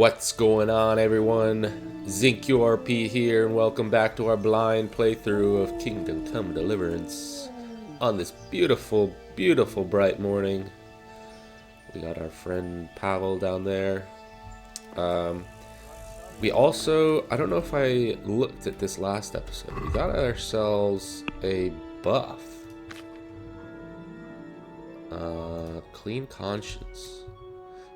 What's going on, everyone? ZinQRP here, and welcome back to our blind playthrough of Kingdom Come Deliverance on this beautiful, beautiful bright morning. We got our friend Pavel down there. We also, I don't know if I looked at this last episode, we got ourselves a buff. Clean conscience.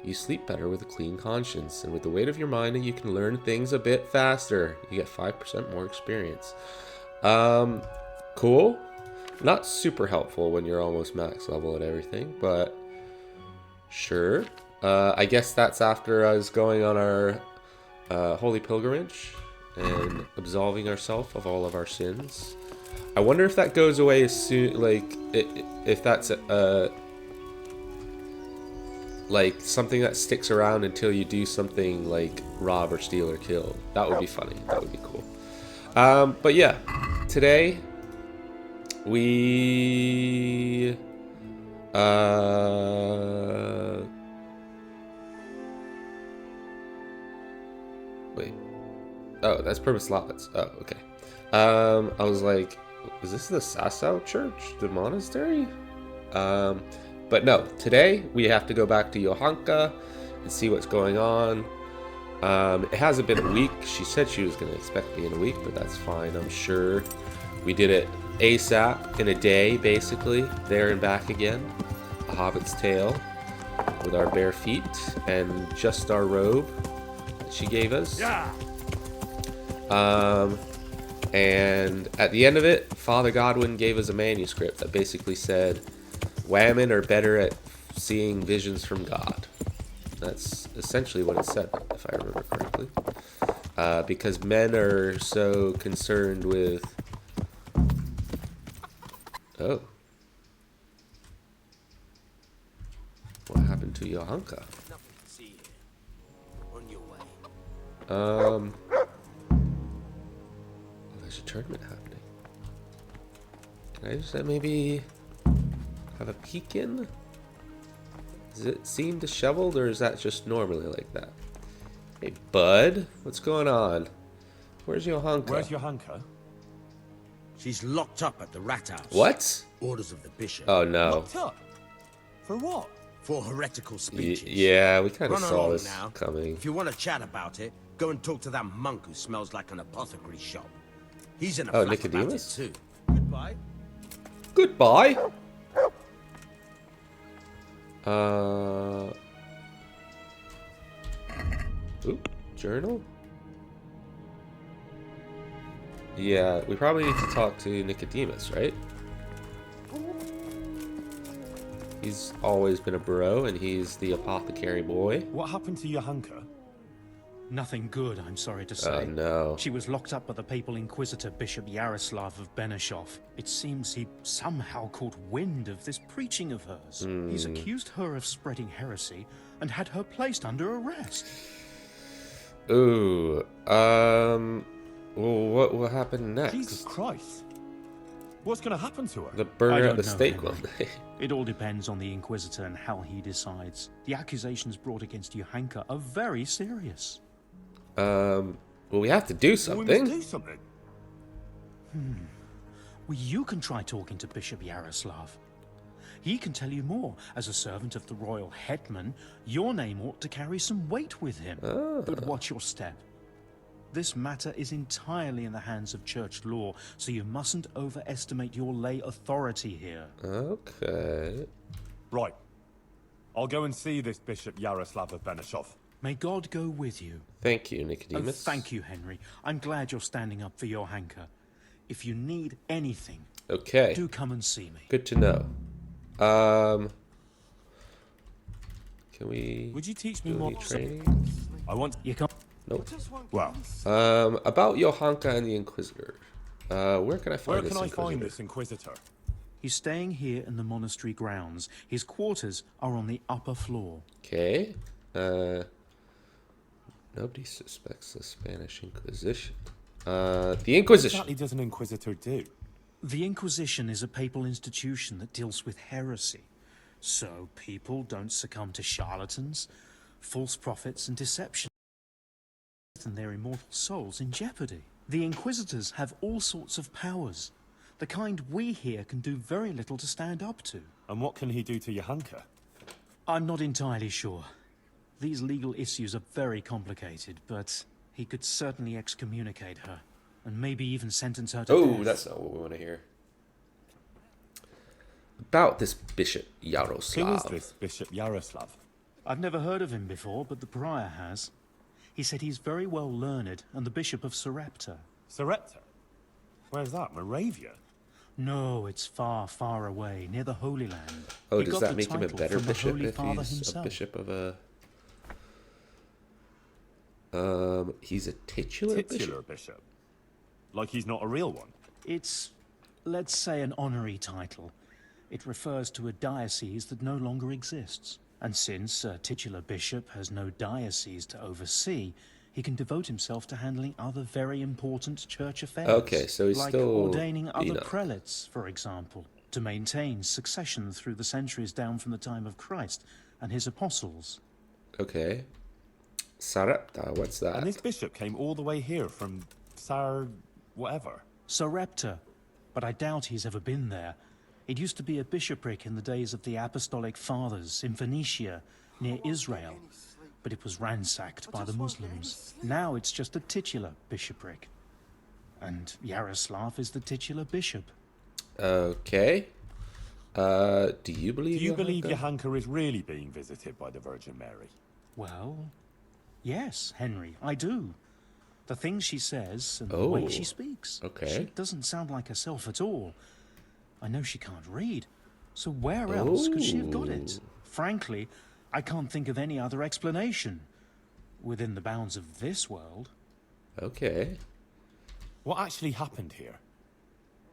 You sleep better with a clean conscience, and with the weight of your mind, you can learn things a bit faster. You get 5% more experience. Cool. Not super helpful when you're almost max level at everything, but sure. I guess that's after us going on our holy pilgrimage and absolving ourselves of all of our sins. I wonder if that goes away as soon, if that's like something that sticks around until you do something like rob or steal or kill. That would be funny. That would be cool. But yeah, today we wait. Oh, that's Pravoslavic. Oh, okay. I was like, is this the Sasau church? The monastery? But no, today we have to go back to Johanka and see what's going on. It hasn't been a week. She said she was going to expect me in a week, but that's fine, I'm sure. We did it ASAP, in a day, basically. There and back again. A hobbit's tale with our bare feet and just our robe that she gave us. Yeah. And at the end of it, Father Godwin gave us a manuscript that basically said, women are better at seeing visions from God. That's essentially what it said, if I remember correctly. Because men are so concerned with... Oh. What happened to Johanka? Oh, there's a tournament happening. Can I just maybe... have a peek in? Does it seem disheveled, or is that just normally like that? Hey, bud, what's going on? Where's Johanka? Where's Johanka? She's locked up at the rat house. What? Orders of the bishop. Oh no. Locked up? For what? For heretical speeches. Yeah, we kind of Run saw along this now. coming. If you want to chat about it, go and talk to that monk who smells like an apothecary shop. He's in a flat Nicodemus? about it too. Goodbye. Goodbye. Ooh, journal? Yeah, we probably need to talk to Nicodemus, right? He's always been a bro, and he's the apothecary boy. What happened to Johanka? Nothing good, I'm sorry to say. Oh, no. She was locked up by the papal inquisitor Bishop Yaroslav of Benešov. It seems he somehow caught wind of this preaching of hers. He's accused her of spreading heresy and had her placed under arrest. Ooh, well, what will happen next? Jesus Christ. What's going to happen to her? The burner I at the don't know, stake Henry. one day. It all depends on the inquisitor and how he decides. The accusations brought against Johanka are very serious. Well, we have to do We something. must do something. Well, you can try talking to Bishop Yaroslav. He can tell you more. As a servant of the royal hetman, your name ought to carry some weight with him. But watch your step. This matter is entirely in the hands of church law, so you mustn't overestimate your lay authority here. Okay. Right. I'll go and see this Bishop Yaroslav of Benešov. May God go with you. Thank you, Oh, Nicodemus. thank you, Henry. I'm glad you're standing up for Johanka. If you need anything, Okay. do come and see me. Good to know. Can we Would you teach me do more? any training? I want... You can't. Nope. Well, About Johanka and the Inquisitor. Where can I find where this can I Inquisitor? find this Inquisitor? He's staying here in the monastery grounds. His quarters are on the upper floor. Okay. Nobody suspects the Spanish Inquisition. The What Inquisition. exactly does an Inquisitor do? The Inquisition is a papal institution that deals with heresy. So people don't succumb to charlatans, false prophets, and deception. and their immortal souls in jeopardy. The Inquisitors have all sorts of powers, the kind we here can do very little to stand up to. And what can he do to Johanka? I'm not entirely sure. These legal issues are very complicated, but he could certainly excommunicate her, and maybe even sentence her to death. Oh, that's not what we want to hear. About this Bishop Yaroslav. Who is this Bishop Yaroslav? I've never heard of him before, but the prior has. He said he's very well learned and the Bishop of Sarepta. Sarepta? Where's that? Moravia? No, it's far, far away, near the Holy Land. Oh, He does got that the make him a title better from the bishop Holy if Father he's himself. a bishop of a... he's a titular Bishop? Like he's not a real one? It's, let's say, an honorary title. It refers to a diocese that no longer exists. And since a titular bishop has no diocese to oversee, he can devote himself to handling other very important church affairs. Okay, so he's like still ordaining other Enoch. prelates, for example, to maintain succession through the centuries down from the time of Christ and his apostles. Okay. Sarepta, what's that? And this bishop came all the way here from whatever. Sarepta, but I doubt he's ever been there. It used to be a bishopric in the days of the Apostolic Fathers in Phoenicia, near Israel, but it was ransacked by the Muslims. Now it's just a titular bishopric. And Yaroslav is the titular bishop. Okay. Do you believe Do you believe Johanka? Johanka is really being visited by the Virgin Mary? Well, yes, Henry, I do. The things she says and the Oh, way she speaks. okay. She doesn't sound like herself at all. I know she can't read, so where else could she have got it? Frankly, I can't think of any other explanation. Within the bounds of this world. Okay. What actually happened here?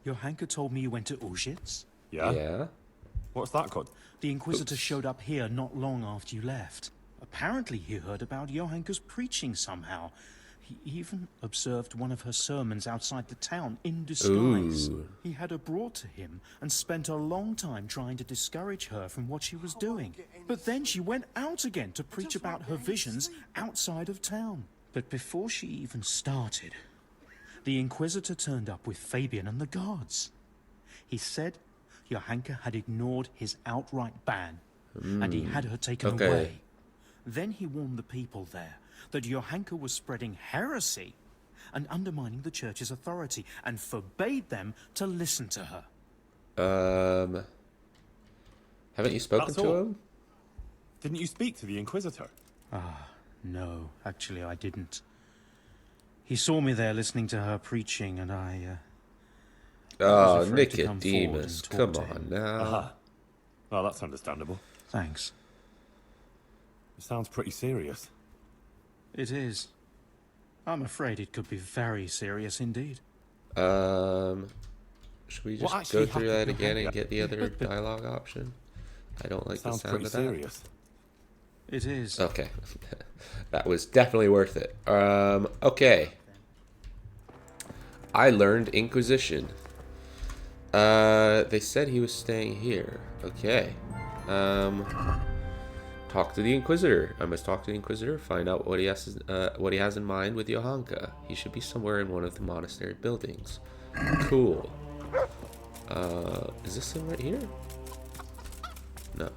Johanka told me you went to Auschwitz. Yeah? Yeah. What's that called? The Inquisitor showed up here not long after you left. Apparently he heard about Johanka's preaching somehow. He even observed one of her sermons outside the town in disguise. Ooh. He had her brought to him and spent a long time trying to discourage her from what she was doing. But then she went out again to preach about her visions outside of town. But before she even started, the Inquisitor turned up with Fabian and the guards. He said Johanka had ignored his outright ban, and he had her taken Okay. away. Then he warned the people there that Johanka was spreading heresy and undermining the church's authority, and forbade them to listen to her. Haven't you spoken That's to all. him? Didn't you speak to the Inquisitor? No, actually I didn't. He saw me there listening to her preaching, and I Oh, was afraid to come Nicodemus, forward come and talk to on him. now. Well, that's understandable. Thanks. It sounds pretty serious. It is. I'm afraid it could be very serious indeed. Should we What just go actually through that happened to again and Johanka? get the other dialogue option? I don't like Sounds the sound pretty of that. serious. It is. Okay. That was definitely worth it. Okay. I learned Inquisition. They said he was staying here. Okay. Talk to the Inquisitor. I must talk to the Inquisitor, find out what he has in mind with Johanka. He should be somewhere in one of the monastery buildings. Cool. Is this him right here? No.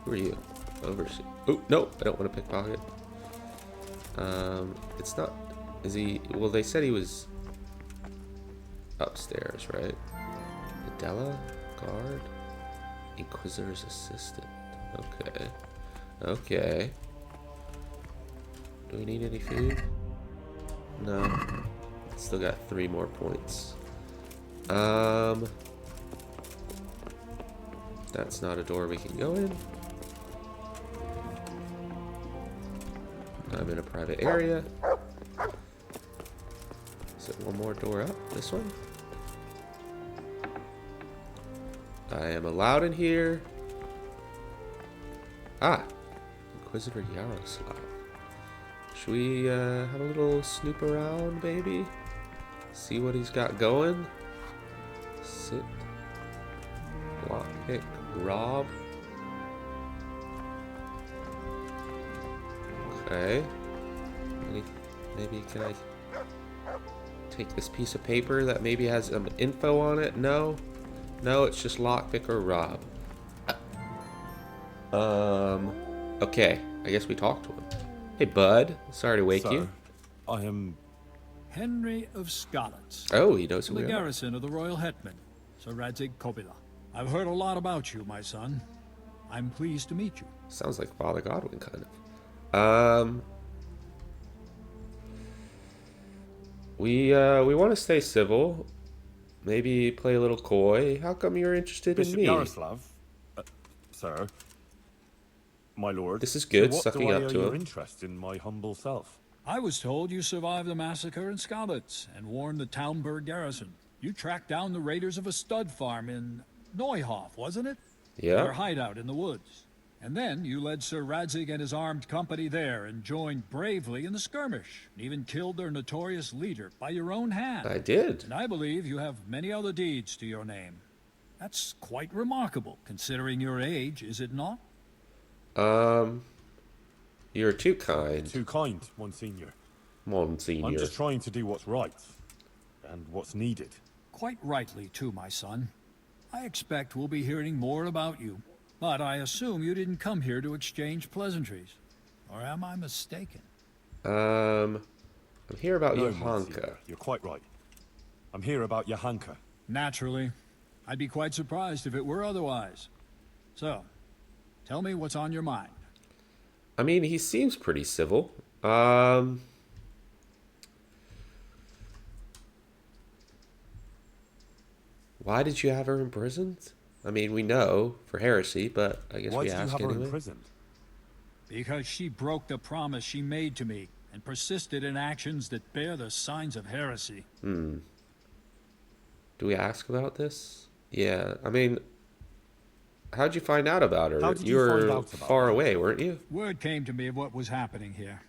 Who are you? Overseer. Oh, no, I don't want to pickpocket. It's not. Is he? Well, they said he was upstairs, right? Adela? Guard? Inquisitor's assistant. Okay. Okay. Do we need any food? No. Still got 3 more points. That's not a door we can go in. I'm in a private area. Is it one more door up? This one? I am allowed in here. Ah! Inquisitor Yaroslav. Should we have a little snoop around, baby? See what he's got going? Sit. Lockpick. Rob. Okay. Maybe can I take this piece of paper that maybe has some info on it? No. No, it's just lockpick or rob. Okay. I guess we talked to him. Hey, bud. Sorry to wake you. I am Henry of Skalitz. Oh, he knows who The we are. garrison of the royal hetman, Sir Radzig Kobyla. I've heard a lot about you, my son. I'm pleased to meet you. Sounds like Father Godwin, kind of. We want to stay civil. Maybe play a little coy. How come you're interested in Bishop me? Yaroslav, sir. My lord. This is good, So sucking what up do I owe to your him. interest in my humble self? I was told you survived the massacre in Skalitz and warned the Townburg garrison. You tracked down the raiders of a stud farm in Neuhof, wasn't it? Yeah. Their hideout in the woods. And then you led Sir Radzig and his armed company there and joined bravely in the skirmish, and even killed their notorious leader by your own hand. I did. And I believe you have many other deeds to your name. That's quite remarkable, considering your age, is it not? You're too kind, Too kind, Monsignor. Monsignor. I'm just trying to do what's right and what's needed. Quite rightly, too, my son. I expect we'll be hearing more about you. But I assume you didn't come here to exchange pleasantries. Or am I mistaken? I'm here about No, Johanka. Monsignor, you're quite right. I'm here about Johanka. Naturally. I'd be quite surprised if it were otherwise. So, tell me what's on your mind. I mean, he seems pretty civil. Why did you have her imprisoned? I mean, we know for heresy, but I guess Why we did you ask have her anyway. imprisoned? Because she broke the promise she made to me and persisted in actions that bear the signs of heresy. Do we ask about this? Yeah, I mean, how'd you find out about her? How did you you find were out about far her? away, weren't you? Word came to me of what was happening here.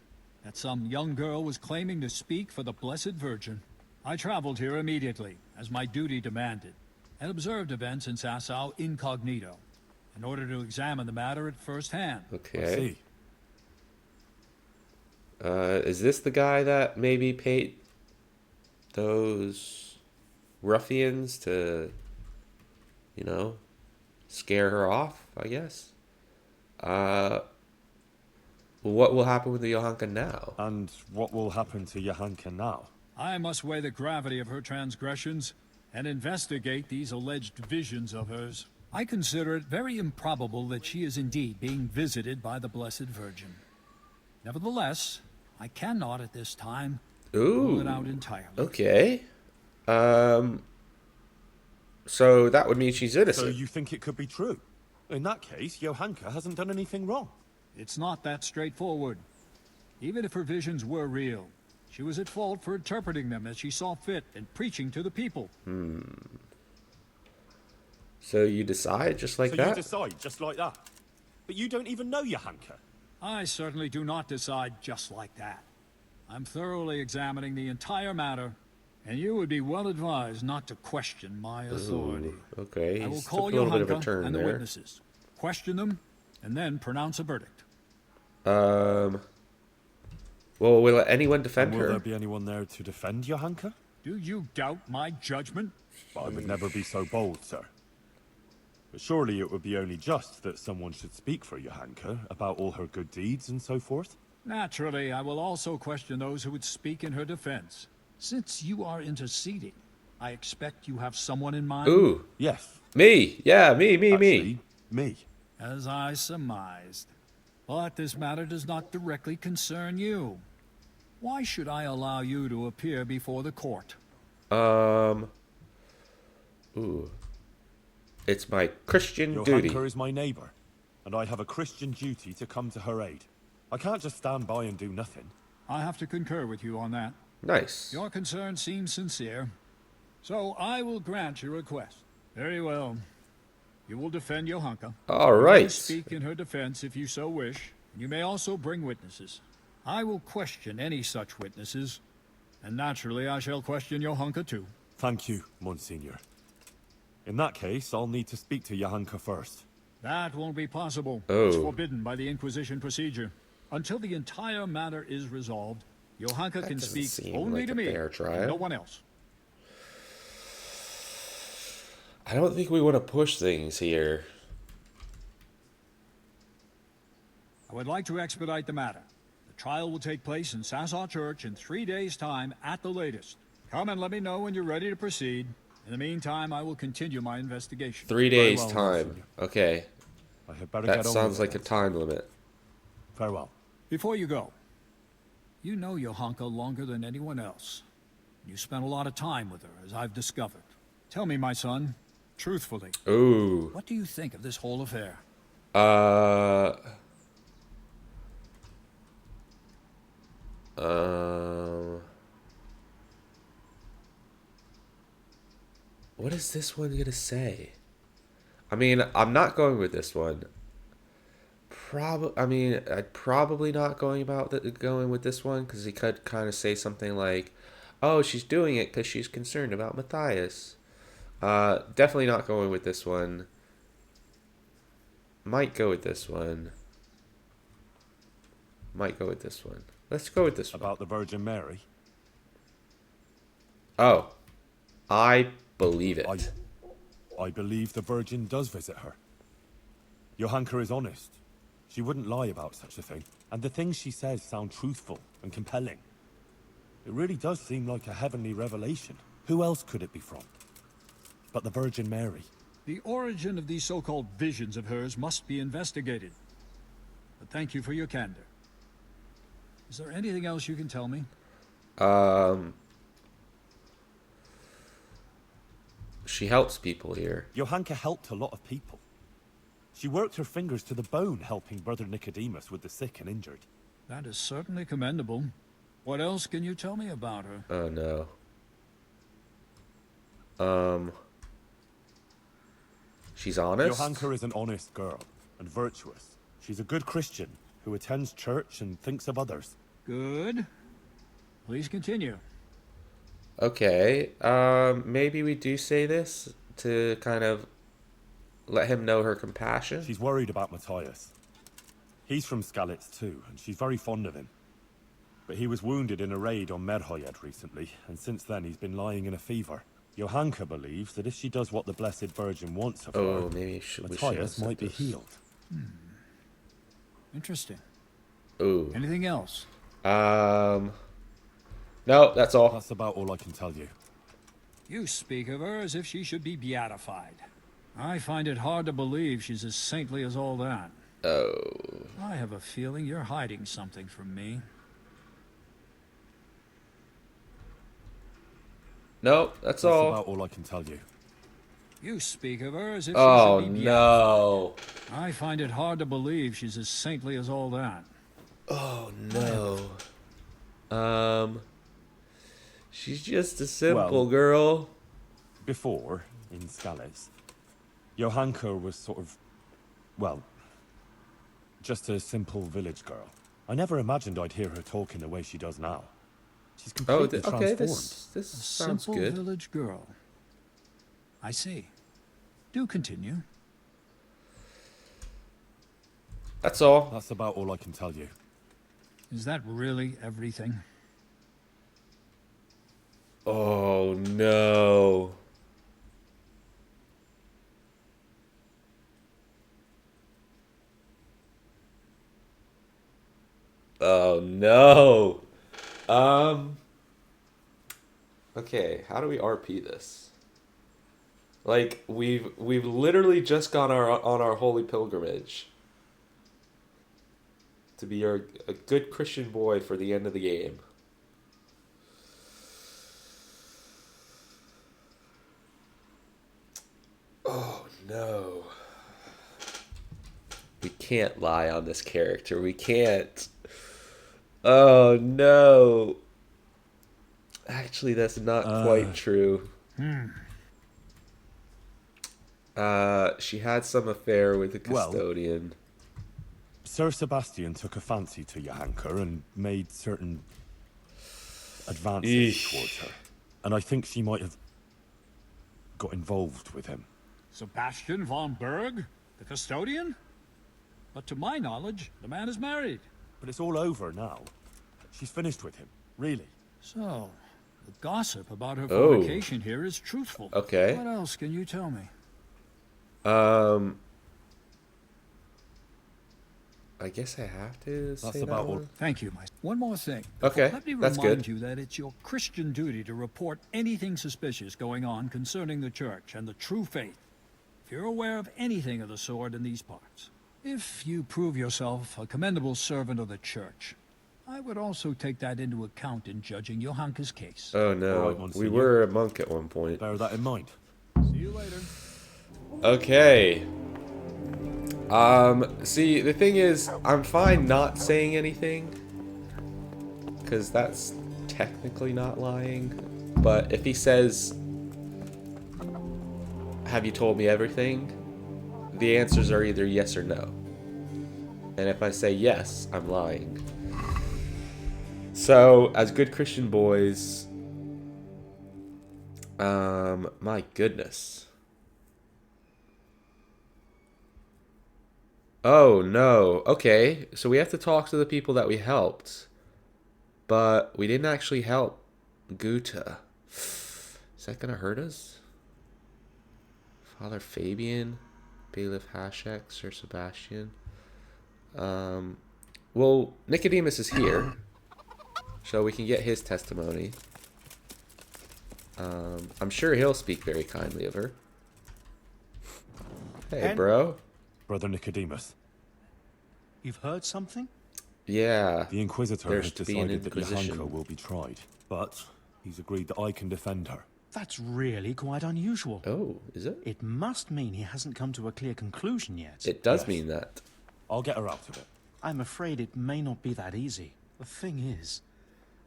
That some young girl was claiming to speak for the Blessed Virgin. I traveled here immediately, as my duty demanded, and observed events in Sasau incognito, in order to examine the matter at first hand. I Okay. see. Is this the guy that maybe paid those ruffians to, you know, scare her off, I guess? What will happen with the Johanka now? And what will happen to Johanka now? I must weigh the gravity of her transgressions and investigate these alleged visions of hers. I consider it very improbable that she is indeed being visited by the Blessed Virgin. Nevertheless, I cannot at this time rule it out entirely. Okay. So that would mean she's So innocent. you think it could be true? In that case, Johanka hasn't done anything wrong. It's not that straightforward. Even if her visions were real, she was at fault for interpreting them as she saw fit and preaching to the people. So you decide just like So that? you decide just like that. But you don't even know Johanka. I certainly do not decide just like that. I'm thoroughly examining the entire matter, and you would be well advised not to question my authority. Okay, I will he's took a call little bit of a Johanka turn and the there. witnesses, question them, and then pronounce a verdict. Well, will anyone defend Will her? there be anyone there to defend Johanka? Do you doubt my judgment? I would never be so bold, sir. But surely it would be only just that someone should speak for Johanka about all her good deeds and so forth. Naturally, I will also question those who would speak in her defense. Since you are interceding, I expect you have someone in mind? Ooh, Yes, me. Yeah, me. actually, me. As I surmised. But this matter does not directly concern you. Why should I allow you to appear before the court? Ooh. It's my Christian duty. Johanka is my neighbor, and I have a Christian duty to come to her aid. I can't just stand by and do nothing. I have to concur with you on that. Nice. Your concern seems sincere, so I will grant your request. Very well. You will defend Johanka. All You may right. speak in her defense if you so wish. You may also bring witnesses. I will question any such witnesses, and naturally I shall question Johanka too. Thank you, Monsignor. In that case, I'll need to speak to Johanka first. That won't be possible. Oh. It's forbidden by the Inquisition procedure. Until the entire matter is resolved, Johanka can doesn't speak seem only like to a me, fair trial. no one else. I don't think we want to push things here. I would like to expedite the matter. The trial will take place in Sasau Church in 3 days' time at the latest. Come and let me know when you're ready to proceed. In the meantime, I will continue my investigation. 3 days well, time. Okay. I had better That get on sounds with like a this. time limit. Farewell. Before you go, you know Johanka longer than anyone else. You spent a lot of time with her, as I've discovered. Tell me, my son, truthfully, Ooh. what do you think of this whole affair? What is this one gonna say? I mean, I'm not going with this one. I'm probably not going with this one because he could kind of say something like, "Oh, she's doing it because she's concerned about Matthias." Definitely not going with this one. Might go with this one. Might go with this one. Let's go with this one. About the Virgin Mary? Oh, I believe it. I believe the Virgin does visit her. Johanka is honest. She wouldn't lie about such a thing. And the things she says sound truthful and compelling. It really does seem like a heavenly revelation. Who else could it be from? But the Virgin Mary. The origin of these so-called visions of hers must be investigated. But thank you for your candor. Is there anything else you can tell me? She helps people here. Johanka helped a lot of people. She worked her fingers to the bone helping Brother Nicodemus with the sick and injured. That is certainly commendable. What else can you tell me about her? Oh no. She's honest. Johanka is an honest girl and virtuous. She's a good Christian who attends church and thinks of others. Good. Please continue. Okay. Maybe we do say this to kind of let him know her compassion. She's worried about Matthias. He's from Skalitz too, and she's very fond of him. But he was wounded in a raid on Merhoyed recently, and since then he's been lying in a fever. Johanka believes that if she does what the Blessed Virgin wants of her, maybe we should Matthias might be healed. Interesting. Ooh. Anything else? No, that's all. That's about all I can tell you. You speak of her as if she should be beatified. I find it hard to believe she's as saintly as all that. Oh. I have a feeling you're hiding something from me. No, that's all. That's about all I can tell you. You speak of her as if Oh she should be no. I find it hard to believe she's as saintly as all that. Oh no. She's just a simple girl. Before, in Skalitz, Johanka was sort of, well, just a simple village girl. I never imagined I'd hear her talking the way she does now. She's completely transformed. Okay, this sounds Simple good. village girl. I see. Do continue. That's all. That's about all I can tell you. Is that really everything? Oh no. Oh no. Okay, how do we RP this? Like we've literally just gone on our holy pilgrimage to be a good Christian boy for the end of the game. Oh no. We can't lie on this character. We can't. Oh no. Actually, that's not quite true. She had some affair with the custodian. Sir Sebastian took a fancy to Johanka and made certain advances towards her. And I think she might have got involved with him. Sebastian von Berg? The custodian? But to my knowledge, the man is married. But it's all over now. She's finished with him. Really? So, the gossip about her Oh. fornication here is truthful. Okay. What else can you tell me? I guess I have to say That's that about all. one. Thank you, One more thing. Okay, Let me that's remind good. you that it's your Christian duty to report anything suspicious going on concerning the church and the true faith. If you're aware of anything of the sort in these parts, if you prove yourself a commendable servant of the church, I would also take that into account in judging Johanka's case. Oh no, All right, we Monsignor. were a monk at one point. Bear that in mind. See you later. Okay. See, the thing is, I'm fine not saying anything, because that's technically not lying. But if he says, have you told me everything? The answers are either yes or no. And if I say yes, I'm lying. So, as good Christian boys, my goodness. Oh, no. Okay, so we have to talk to the people that we helped. But we didn't actually help Guta. Is that gonna hurt us? Father Fabian, Bailiff Hashek, Sir Sebastian. Well, Nicodemus is here. So we can get his testimony. I'm sure he'll speak very kindly of her. Hey, bro. Brother Nicodemus, You've heard something? Yeah. the Inquisitor There's has to be an decided that inquisition. Johanka will be tried, but he's agreed that I can defend her. That's really quite unusual. Oh, is it? It must mean he hasn't come to a clear conclusion yet. It does Yes. mean that. I'll get her out of it. I'm afraid it may not be that easy. The thing is,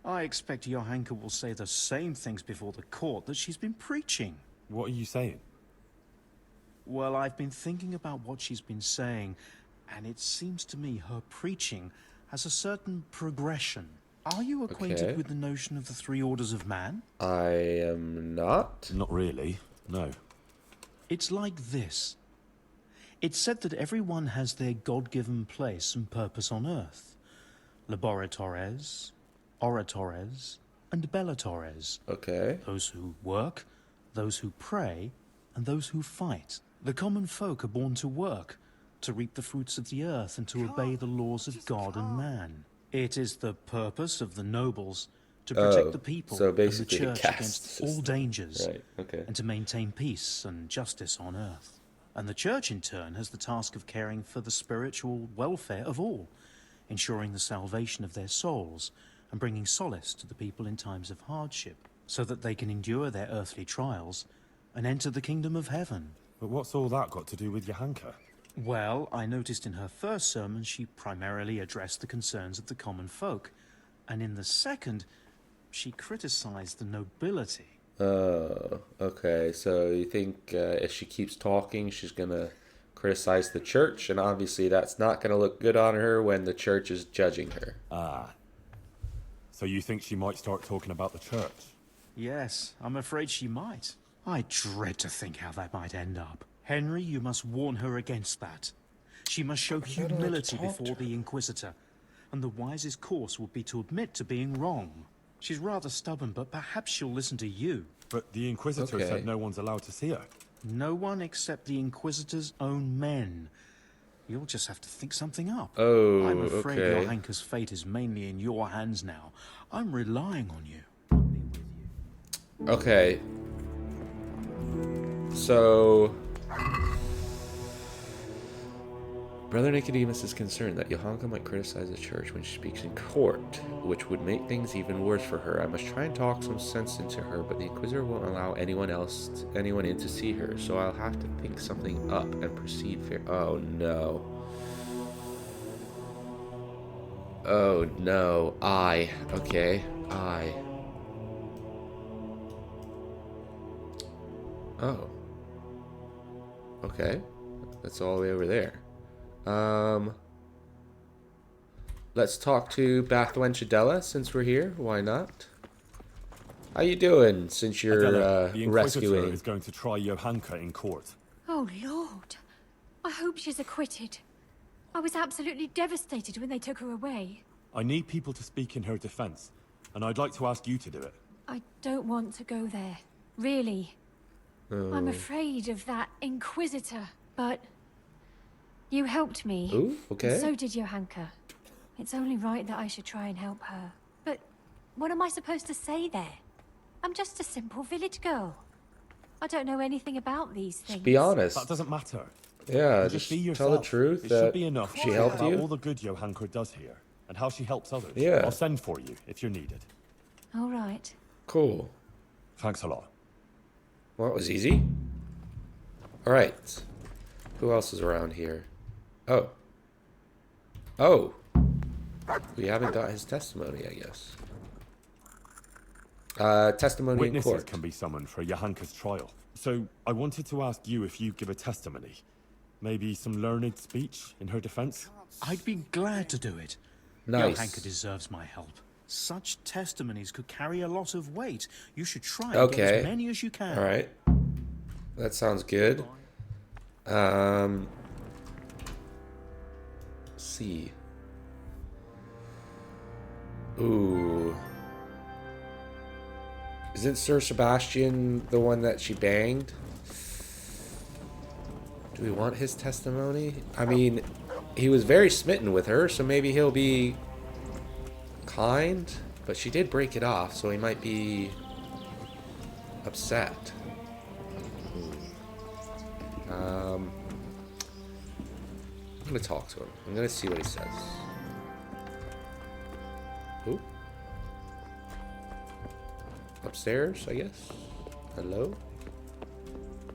I expect Johanka will say the same things before the court that she's been preaching. What are you saying? Well, I've been thinking about what she's been saying, and it seems to me her preaching has a certain progression. Are you acquainted Okay. with the notion of the three orders of man? I am not. Not really, no. It's like this. It's said that everyone has their God-given place and purpose on earth. Laboratores, oratores, and bellatores. Okay. Those who work, those who pray, and those who fight. The common folk are born to work, to reap the fruits of the earth, and to obey the laws of God and man. It is the purpose of the nobles to protect the people so and the basically a church caste against all system. dangers, Right, okay. and to maintain peace and justice on earth. And the church, in turn, has the task of caring for the spiritual welfare of all, ensuring the salvation of their souls, and bringing solace to the people in times of hardship, so that they can endure their earthly trials and enter the kingdom of heaven. But what's all that got to do with Johanka? Well, I noticed in her first sermon she primarily addressed the concerns of the common folk, and in the second, she criticized the nobility. Oh, okay. So you think if she keeps talking, she's gonna criticize the church, and obviously that's not gonna look good on her when the church is judging her. Ah. So you think she might start talking about the church? Yes, I'm afraid she might. I dread to think how that might end up. Henry, you must warn her against that. She must show humility before the Inquisitor, and the wisest course would be to admit to being wrong. She's rather stubborn, but perhaps she'll listen to you. But the Inquisitor Okay. said no one's allowed to see her. No one except the Inquisitor's own men. You'll just have to think something up. Oh, I'm afraid okay. Johanka's fate is mainly in your hands now. I'm relying on you. Okay. So, Brother Nicodemus is concerned that Johanka might criticize the church when she speaks in court, which would make things even worse for her. I must try and talk some sense into her, but the Inquisitor won't allow anyone in to see her, so I'll have to think something up and proceed fair. Oh no. Oh no. Okay. Oh. Okay. That's all the way over there. Let's talk to Bathwenchadella since we're here. Why not? How you doing since you're Adela, the Inquisitor rescuing? is going to try Johanka in court. Oh, Lord. I hope she's acquitted. I was absolutely devastated when they took her away. I need people to speak in her defense. and I'd like to ask you to do it. I don't want to go there. Really. I'm afraid of that Inquisitor. But you helped me. Ooh, okay. And so did Johanka. It's only right that I should try and help her. But what am I supposed to say there? I'm just a simple village girl. I don't know anything about these things. Just be honest. That doesn't matter. Yeah, Just just be tell the yourself. truth It that should be enough she helped about you. all the good Johanka does here, and how she helps others. Yeah. I'll send for you if you're needed. All right. Cool. Thanks a lot. Well, it was easy. All right. Who else is around here? Oh. Oh. We haven't got his testimony, I guess. Testimony in Witnesses court. can be summoned for Johanka's trial. So I wanted to ask you if you give a testimony. Maybe some learned speech in her defense? I'd be glad to do it. Nice. Johanka deserves my help. Such testimonies could carry a lot of weight. You should try and Okay. get as many as you can. All right. That sounds good. Let's see. Ooh. Isn't Sir Sebastian the one that she banged? Do we want his testimony? I mean, he was very smitten with her, so maybe he'll be kind. But she did break it off, so he might be upset. I'm gonna talk to him. I'm gonna see what he says. Ooh. Upstairs, I guess. Hello?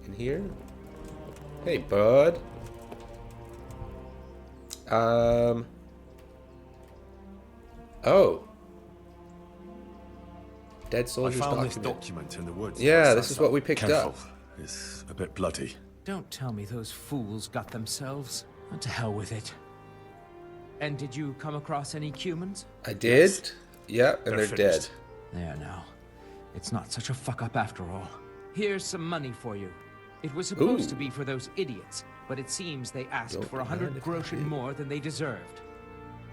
In here? Hey, bud. Oh. Dead I soldiers found this document. document in the woods. Yeah, this is what we picked Careful. up. It's a bit bloody. Don't tell me those fools got themselves. And to hell with it. And did you come across any Cumans? I did. Yep, and they're dead. finished. There now. It's not such a fuck up after all. Here's some money for you. It was supposed Ooh. to be for those idiots, but it seems they asked Don't for mind 100 if I groschen did. more than they deserved.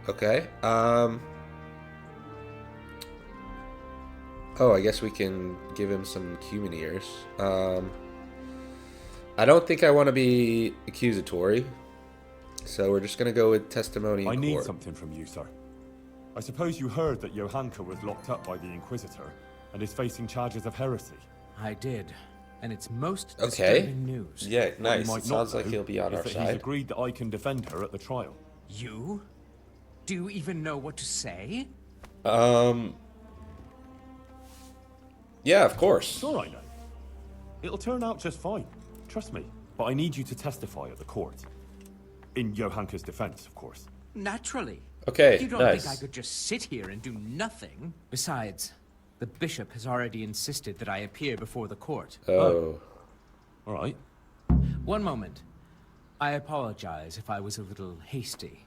Okay. Oh, I guess we can give him some Cuman ears. I don't think I want to be accusatory, so we're just gonna go with testimony in I need court. something from you, sir. I suppose you heard that Johanka was locked up by the Inquisitor and is facing charges of heresy. I did, and it's most Okay. disturbing news. Yeah, What nice. you might It not sounds like know he'll be on is our that side. He's agreed that I can defend her at the trial. You? Do you even know what to say? Yeah, of course. Sure, I know. It'll turn out just fine. Trust me. But I need you to testify at the court. In Johanka's defense, of course. Naturally. Okay, You don't nice. think I could just sit here and do nothing? Besides, the bishop has already insisted that I appear before the court. Oh. All right. One moment. I apologize if I was a little hasty.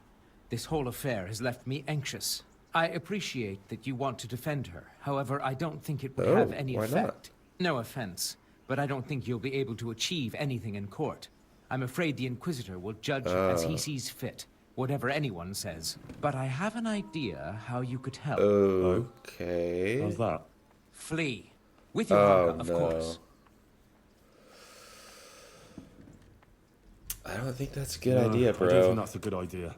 This whole affair has left me anxious. I appreciate that you want to defend her. However, I don't think it would Oh, have any why effect. No offense, but I don't think you'll be able to achieve anything in court. I'm afraid the Inquisitor will judge you as he sees fit, whatever anyone says. But I have an idea how you could help. Okay. How's that? Flee. With your Oh, Johanka, of no. course. I don't think that's a good No, idea, I don't bro. think that's a good idea.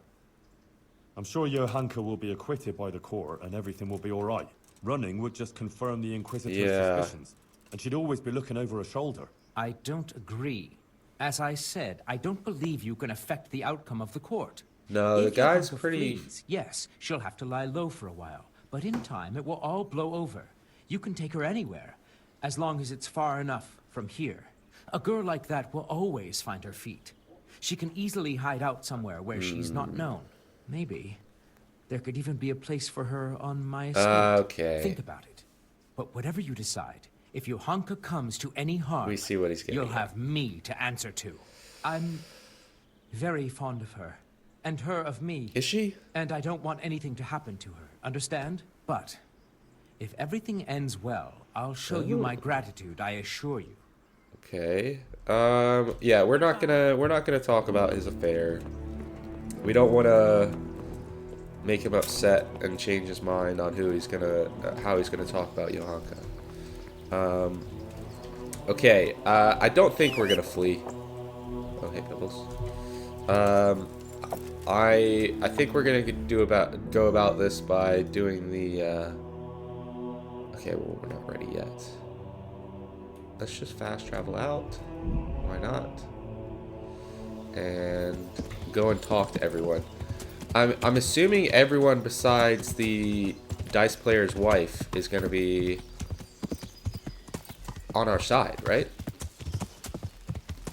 I'm sure Johanka will be acquitted by the court and everything will be all right. Running would just confirm the Inquisitor's Yeah. suspicions. And she'd always be looking over her shoulder. I don't agree. As I said, I don't believe you can affect the outcome of the court. No, the If guy's Johanka pretty... flees, yes, she'll have to lie low for a while. But in time, it will all blow over. You can take her anywhere, as long as it's far enough from here. A girl like that will always find her feet. She can easily hide out somewhere where she's not known. Maybe there could even be a place for her on my estate. Okay. Think about it. But whatever you decide, if Johanka comes to any harm, We see what he's getting you'll at. have me to answer to. I'm very fond of her, and her of me. Is she? And I don't want anything to happen to her, understand? But if everything ends well, I'll show you my gratitude, I assure you. Okay. Yeah, we're not gonna talk about his affair. We don't wanna make him upset and change his mind on who he's gonna, how he's gonna talk about Johanka. Okay, I don't think we're gonna flee. Okay, Pibbles. I think we're gonna go about this by doing the. Okay, well we're not ready yet. Let's just fast travel out. Why not? And go and talk to everyone. I'm assuming everyone besides the dice player's wife is gonna be on our side, right?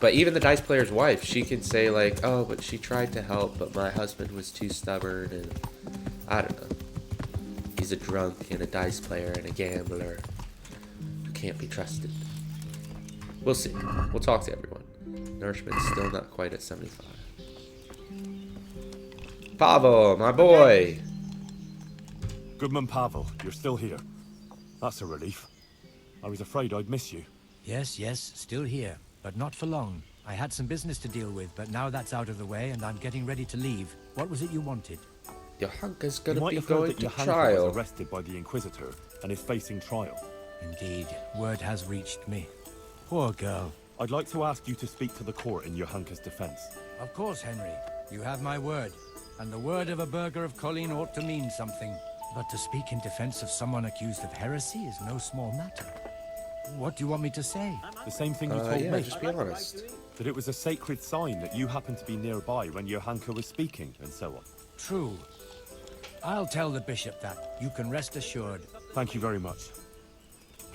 But even the dice player's wife, she can say like, oh, but she tried to help, but my husband was too stubborn, and I don't know. He's a drunk and a dice player and a gambler who can't be trusted. We'll see. We'll talk to everyone. Nourishment's still not quite at 75. Pavel, my boy! Goodman Pavel, you're still here. That's a relief. I was afraid I'd miss you. Yes, yes, still here. But not for long. I had some business to deal with, but now that's out of the way and I'm getting ready to leave. What was it you wanted? Johanka's You gonna might be have heard going that to Johanka trial. was arrested by the Inquisitor and is facing trial. Indeed, word has reached me. Poor girl. I'd like to ask you to speak to the court in Johanka's defense. Of course, Henry. You have my word. And the word of a burgher of Colleen ought to mean something. But to speak in defense of someone accused of heresy is no small matter. What do you want me to say? The same thing you told Yeah, me. just be honest. That it was a sacred sign that you happened to be nearby when Johanka was speaking, and so on. True. I'll tell the bishop that. You can rest assured. Thank you very much.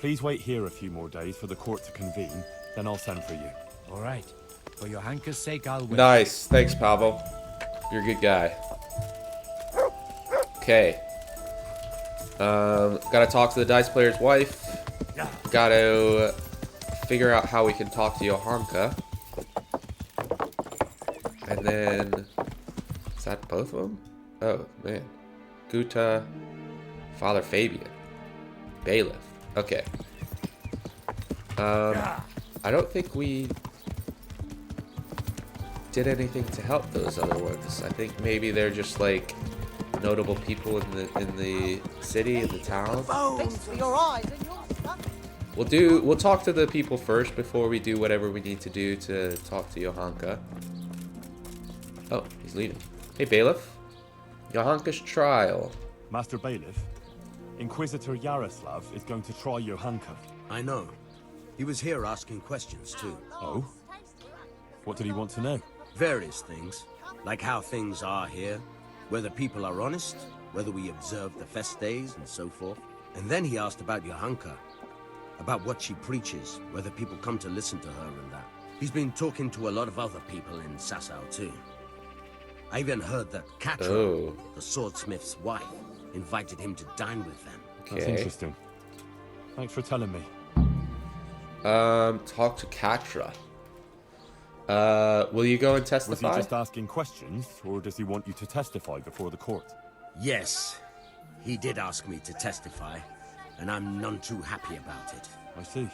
Please wait here a few more days for the court to convene, then I'll send for you. All right. For Johanka's sake, I'll wait. Nice. Thanks, Pavel. You're a good guy. Okay. Gotta talk to the dice player's wife. Gotta figure out how we can talk to Johanka. And then... Is that both of them? Oh, man. Guta. Father Fabian. Bailiff. Okay. I don't think we did anything to help those other ones. I think maybe they're just like notable people in the city, in the town. We'll talk to the people first before we do whatever we need to do to talk to Johanka. Oh, he's leaving. Hey, Bailiff. Johanka's trial. Master Bailiff, Inquisitor Yaroslav is going to try Johanka. I know. He was here asking questions, too. Oh? What did he want to know? Various things. Like how things are here, whether people are honest, whether we observe the fest days, and so forth. And then he asked about Johanka. About what she preaches, whether people come to listen to her and that. He's been talking to a lot of other people in Sasau, too. I even heard that Katra, the swordsmith's wife, invited him to dine with them. That's interesting. Thanks for telling me. Talk to Katra. Will you go and testify? Was he just asking questions, or does he want you to testify before the court? Yes, he did ask me to testify, and I'm none too happy about it. I see.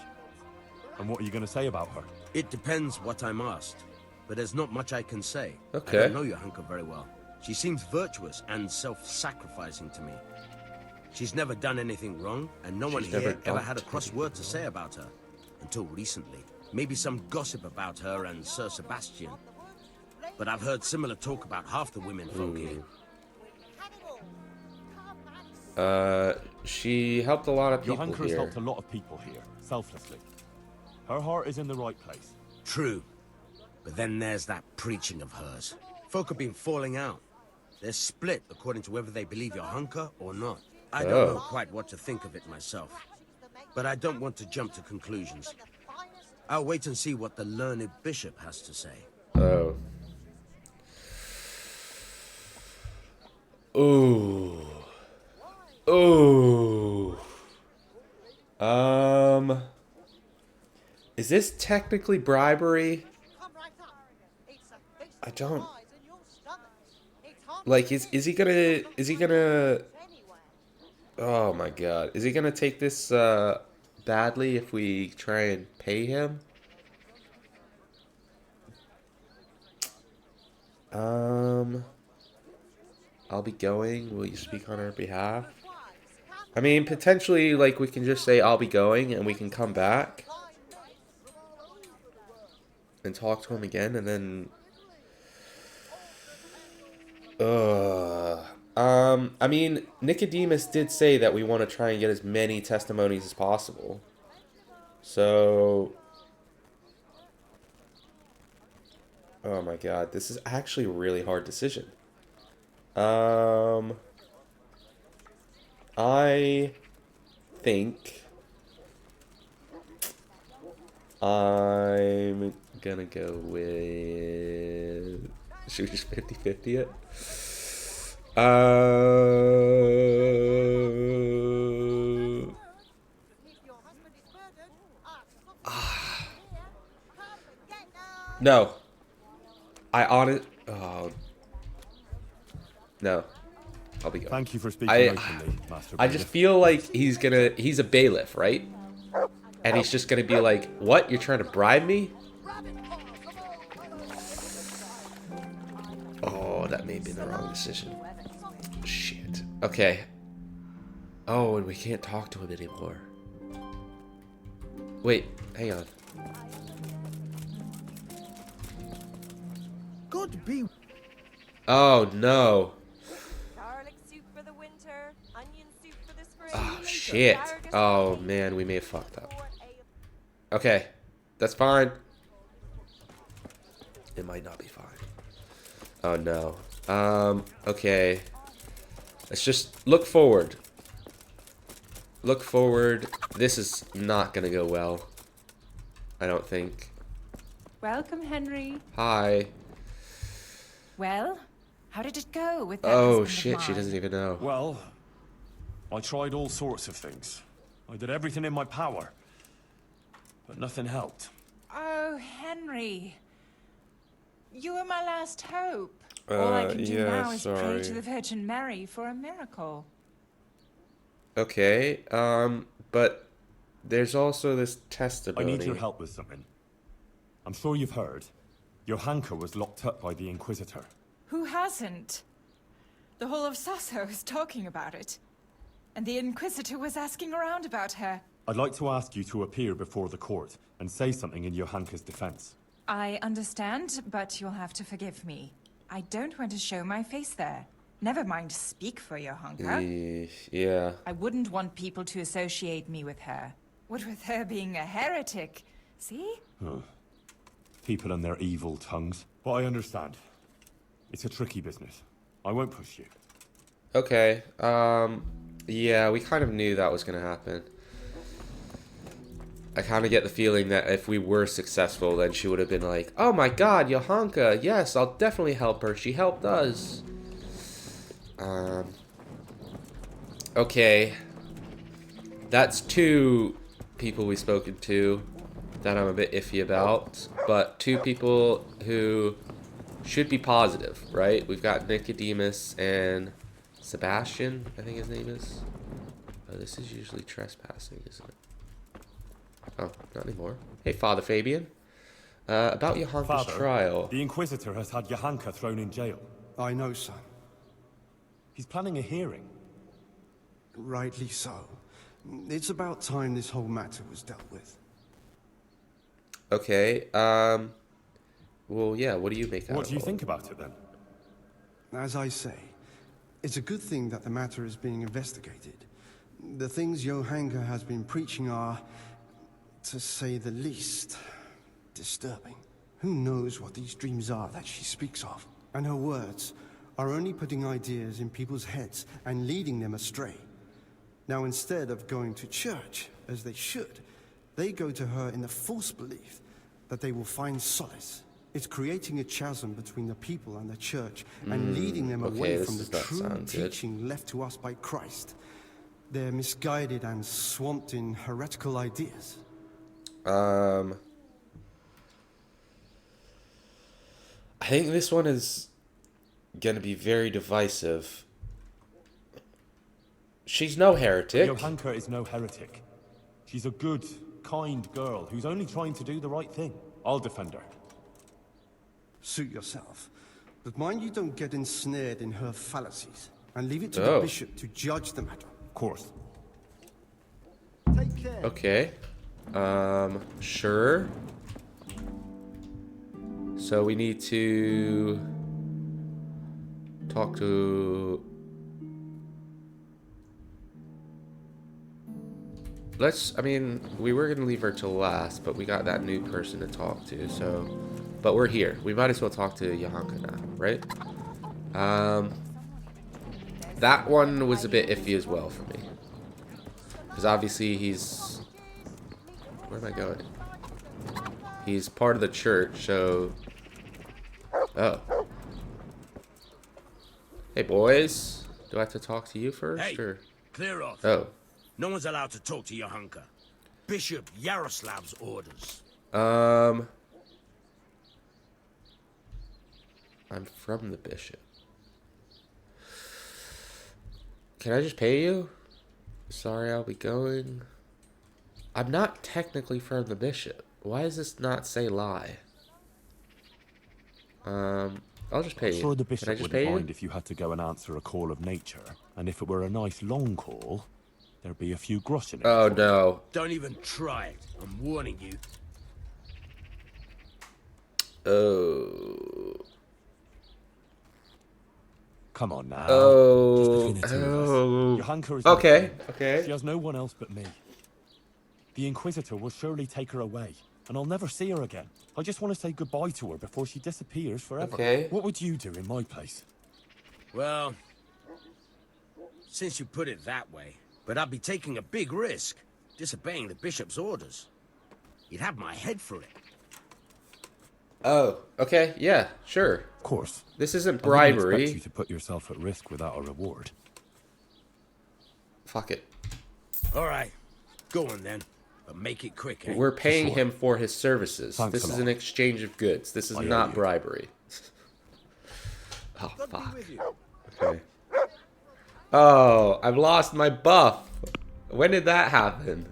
And what are you going to say about her? It depends what I'm asked, but there's not much I can say. Okay. I don't know Johanka very well. She seems virtuous and self-sacrificing to me. She's never done anything wrong, and no one here ever had a cross word to say about her. Until recently. Maybe some gossip about her and Sir Sebastian. But I've heard similar talk about half the women folk here. She helped a lot of people Johanka has here. helped a lot of people here, selflessly. Her heart is in the right place. True. But then there's that preaching of hers. Folk have been falling out. They're split according to whether they believe Johanka or not. I don't know quite what to think of it myself. But I don't want to jump to conclusions. I'll wait and see what the learned bishop has to say. Oh. Ooh. Ooh. Is this technically bribery? I don't... Like, is he gonna... Oh my god. Is he gonna take this, badly if we try and pay him? I'll be going. Will you speak on our behalf? I mean, potentially, like, we can just say I'll be going and we can come back and talk to him again and then... I mean, Nicodemus did say that we want to try and get as many testimonies as possible. So... Oh my god, this is actually a really hard decision. I think I'm gonna go with... Should we just 50-50 it? No. Oh. No. I'll be going. Thank you for speaking openly, Master. I just feel like he's a bailiff, right? And he's just gonna be like, what? You're trying to bribe me? Oh, that may be the wrong decision. Shit. Okay. Oh, and we can't talk to him anymore. Wait, hang on. Could be. Oh, no. Garlic soup for the winter, onion soup for the spring. Oh, shit. Oh, man, we may have fucked up. Okay, that's fine. It might not be fine. Oh, no. Okay. Let's just look forward. Look forward. This is not gonna go well. I don't think. Welcome, Henry. Hi. Well, how did it go with that Oh, husband of shit, she mine? doesn't even know. Well, I tried all sorts of things. I did everything in my power. But nothing helped. Oh, Henry. You were my last hope. All I can do now is pray to the Virgin Mary for a miracle. Okay, but there's also this testimony. I need your help with something. I'm sure you've heard. Johanka was locked up by the Inquisitor. Who hasn't? The whole of Sasso is talking about it. And the Inquisitor was asking around about her. I'd like to ask you to appear before the court and say something in Johanka's defense. I understand, but you'll have to forgive me. I don't want to show my face there. Never mind speak for Johanka. Yeah. I wouldn't want people to associate me with her. What with her being a heretic? See? Huh. People and their evil tongues. But I understand. It's a tricky business. I won't push you. Okay, yeah, we kind of knew that was gonna happen. I kind of get the feeling that if we were successful, then she would have been like, oh my god, Johanka, yes, I'll definitely help her. She helped us. Okay. That's two people we've spoken to that I'm a bit iffy about, but two people who should be positive, right? We've got Nicodemus and Sebastian, I think his name is. Oh, this is usually trespassing, isn't it? Oh, not anymore. Hey, Father Fabian. About Johanka's Father, trial. The Inquisitor has had Johanka thrown in jail. I know, son. He's planning a hearing. Rightly so. It's about time this whole matter was dealt with. Okay, well, yeah, what do you make out of it? What do you think about it, then? As I say, it's a good thing that the matter is being investigated. The things Johanka has been preaching are, to say the least, disturbing. Who knows what these dreams are that she speaks of? And her words are only putting ideas in people's heads and leading them astray. Now, instead of going to church, as they should, they go to her in the false belief that they will find solace. It's creating a chasm between the people and the church and leading them away from the true teaching left to us by Christ. They're misguided and swamped in heretical ideas. I think this one is gonna be very divisive. She's no heretic. Johanka is no heretic. She's a good, kind girl who's only trying to do the right thing. I'll defend her. Suit yourself. But mind you don't get ensnared in her fallacies, and leave it to the bishop to judge the matter. Of course. Take care. Okay. Sure. So we need to talk to... I mean, we were gonna leave her till last, but we got that new person to talk to, so... But we're here. We might as well talk to Johanka now, right? That one was a bit iffy as well for me. Because obviously he's... Where am I going? He's part of the church, so... Oh. Hey, boys. Do I have to talk to you first, Hey, or...? clear off. Oh. No one's allowed to talk to Johanka. Bishop Yaroslav's orders. I'm from the bishop. Can I just pay you? Sorry, I'll be going. I'm not technically from the bishop. Why does this not say lie? I'll just pay you. I'm sure the Can I bishop just wouldn't pay you? mind if you had to go and answer a call of nature. And if it were a nice long call, there'd be a few grosh in it. Oh, no. Don't even try it. I'm warning you. Oh. Come on now. Oh. Just between the two of us. Johanka is Okay. my friend. Okay. She has no one else but me. The Inquisitor will surely take her away, and I'll never see her again. I just want to say goodbye to her before she disappears forever. Okay. What would you do in my place? Well, since you put it that way, but I'd be taking a big risk, disobeying the bishop's orders. You'd have my head for it. Oh, okay. Yeah, sure. Of course. This isn't I wouldn't bribery. expect you to put yourself at risk without a reward. Fuck it. All right. Go on then. But make it quick, eh? We're paying him for his services. Thanks This a is lot. an exchange of goods. This is I owe not you. bribery. Oh, God be fuck. with you. Okay. Oh, I've lost my buff. When did that happen?